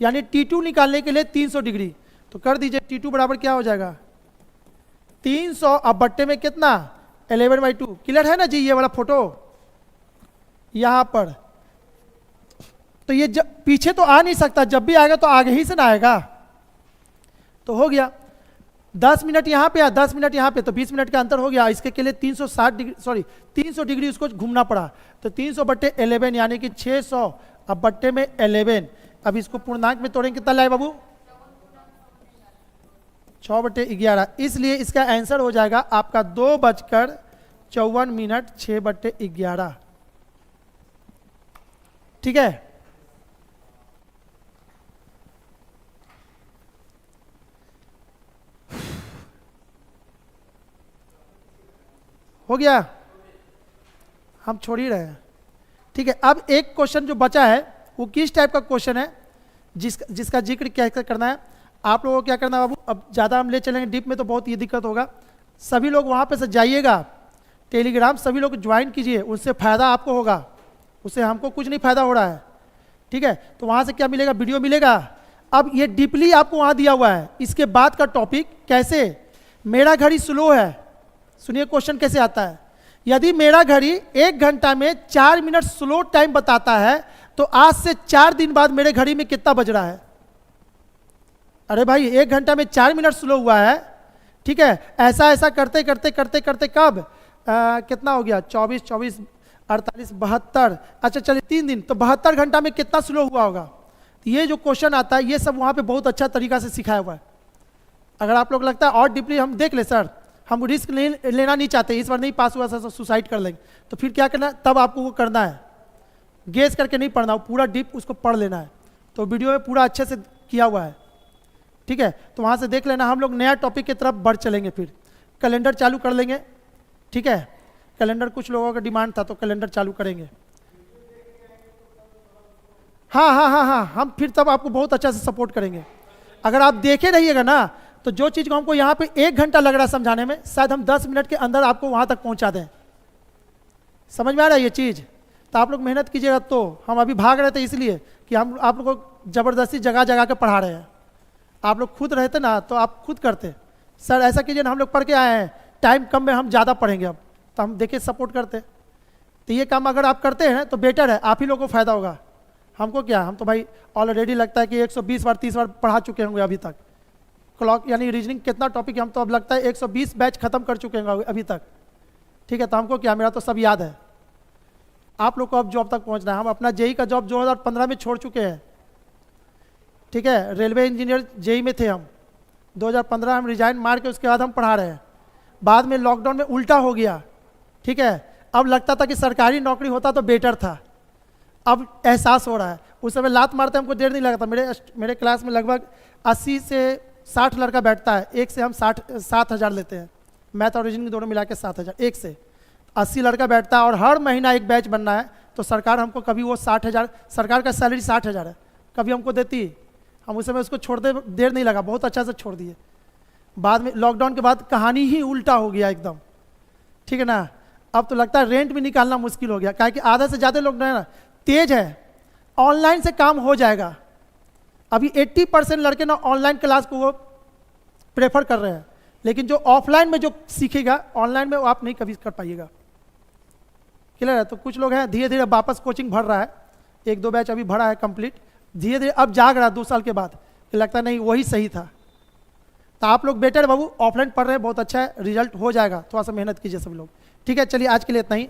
यानी T2 निकालने के लिए 300 डिग्री। तो कर दीजिए, T2 बराबर क्या हो जाएगा? 300 अब बट्टे में कितना? 11/2। क्लियर है ना जी ये वाला फोटो? यहां पर तो ये जब पीछे तो आ नहीं सकता, जब भी आएगा तो आगे ही से ना आएगा। तो हो गया 10 मिनट यहां पे या 10 मिनट यहां पे, तो 20 मिनट का अंतर हो गया। इसके के लिए 360 डिग्री, सॉरी 300 डिग्री उसको घूमना पड़ा। तो 300/11 यानी कि 600 अब बट्टे में 11। अब इसको पूर्णांक में तोड़ेंगे कितना लाए बाबू? 6/11। इसलिए इसका आंसर हो जाएगा आपका 2:54 6/11। ठीक है, हो गया, हम छोड़ ही रहे हैं। ठीक है, अब एक क्वेश्चन जो बचा है वो किस टाइप का क्वेश्चन है जिसका जिक्र क्या करना है आप लोगों को? क्या करना है बाबू? अब ज़्यादा हम ले चलेंगे डीप में तो बहुत ये दिक्कत होगा। सभी लोग वहाँ पे से जाइएगा, टेलीग्राम सभी लोग ज्वाइन कीजिए, उससे फ़ायदा आपको होगा, उससे हमको कुछ नहीं फ़ायदा हो रहा है। ठीक है, तो वहाँ से क्या मिलेगा? वीडियो मिलेगा। अब ये डीपली आपको वहाँ दिया हुआ है। इसके बाद का टॉपिक कैसे मेरा घड़ी स्लो है। सुनिए क्वेश्चन कैसे आता है। यदि मेरा घड़ी 1 घंटा में 4 मिनट स्लो टाइम बताता है तो आज से 4 दिन बाद मेरे घड़ी में कितना बज रहा है? अरे भाई 1 घंटा में 4 मिनट स्लो हुआ है। ठीक है, ऐसा ऐसा करते करते करते करते कब कितना हो गया? 24 24 48 72। अच्छा चलिए 3 दिन, तो 72 घंटा में कितना स्लो हुआ होगा? ये जो क्वेश्चन आता है ये सब वहाँ पे बहुत अच्छा तरीका से सिखाया हुआ है। अगर आप लोग लगता है और डीपली हम देख ले सर, हम रिस्क लेना नहीं चाहते, इस बार नहीं पास हुआ सर सुसाइड कर लेंगे, तो फिर क्या करना है? तब आपको वो करना है, गेस करके नहीं पढ़ना, वो पूरा डीप उसको पढ़ लेना है। तो वीडियो में पूरा अच्छे से किया हुआ है, ठीक है। तो वहाँ से देख लेना। हम लोग नया टॉपिक की तरफ बढ़ चलेंगे, फिर कैलेंडर चालू कर लेंगे, ठीक है। कैलेंडर कुछ लोगों का डिमांड था तो कैलेंडर चालू करेंगे। हाँ हाँ हाँ हाँ, हम फिर तब आपको बहुत अच्छा से सपोर्ट करेंगे। अगर आप देखे रहिएगा ना, तो जो चीज़ को हमको यहाँ पे 1 घंटा लग रहा है समझाने में, शायद हम 10 मिनट के अंदर आपको वहाँ तक पहुँचा दें। समझ में आ रहा है ये चीज़? तो आप लोग मेहनत कीजिएगा। तो हम अभी भाग रहे थे इसलिए कि हम आप लोग को ज़बरदस्ती जगह जगह के पढ़ा रहे हैं। आप लोग खुद रहते ना तो आप खुद करते, सर ऐसा कीजिए ना, हम लोग पढ़ के आए हैं, टाइम कम में हम ज़्यादा पढ़ेंगे अब, तो हम देखिए सपोर्ट करते। तो ये काम अगर आप करते हैं तो बेटर है, आप ही लोगों को फ़ायदा होगा। हमको क्या, हम तो भाई ऑलरेडी लगता है कि 120 बार 30 बार पढ़ा चुके होंगे अभी तक। क्लॉक यानी रीजनिंग कितना टॉपिक है, हम तो अब लगता है 120 बैच खत्म कर चुके हैं अभी तक, ठीक है। तो हमको क्या, मेरा तो सब याद है। आप लोग को अब जॉब तक पहुंचना है। हम अपना जेई का जॉब 2015 में छोड़ चुके हैं, ठीक है। रेलवे इंजीनियर जेई में थे हम, 2015 हम रिजाइन मार के उसके बाद हम पढ़ा रहे हैं। बाद में लॉकडाउन में उल्टा हो गया, ठीक है। अब लगता था कि सरकारी नौकरी होता तो बेटर था, अब एहसास हो रहा है। उस समय लात मारते हमको देर नहीं लगता। मेरे क्लास में लगभग 80 से 60 लड़का बैठता है, एक से हम 7,000 लेते हैं, मैथ और रीजनिंग दोनों मिला के 7,000, एक से 80 लड़का बैठता है। और हर महीना एक बैच बनना है, तो सरकार हमको कभी वो 60,000, सरकार का सैलरी 60,000 है, कभी हमको देती। हम उस समय उसको छोड़ते देर नहीं लगा, बहुत अच्छा से छोड़ दिए। बाद में लॉकडाउन के बाद कहानी ही उल्टा हो गया एकदम, ठीक है ना। अब तो लगता है रेंट भी निकालना मुश्किल हो गया, क्या कि आधा से ज़्यादा लोग ना तेज है, ऑनलाइन से काम हो जाएगा। अभी 80% लड़के ना ऑनलाइन क्लास को वो प्रेफर कर रहे हैं, लेकिन जो ऑफलाइन में जो सीखेगा ऑनलाइन में वो आप नहीं कभी कर पाइएगा, क्लियर है। तो कुछ लोग हैं धीरे धीरे वापस कोचिंग भर रहा है, 1-2 बैच अभी भरा है कंप्लीट, धीरे धीरे अब जाग रहा है 2 साल के बाद, लगता है नहीं वही सही था। तो आप लोग बेटर बाबू ऑफलाइन पढ़ रहे हैं, बहुत अच्छा है, रिजल्ट हो जाएगा। थोड़ा सा मेहनत कीजिए सब लोग, ठीक है। चलिए आज के लिए इतना ही।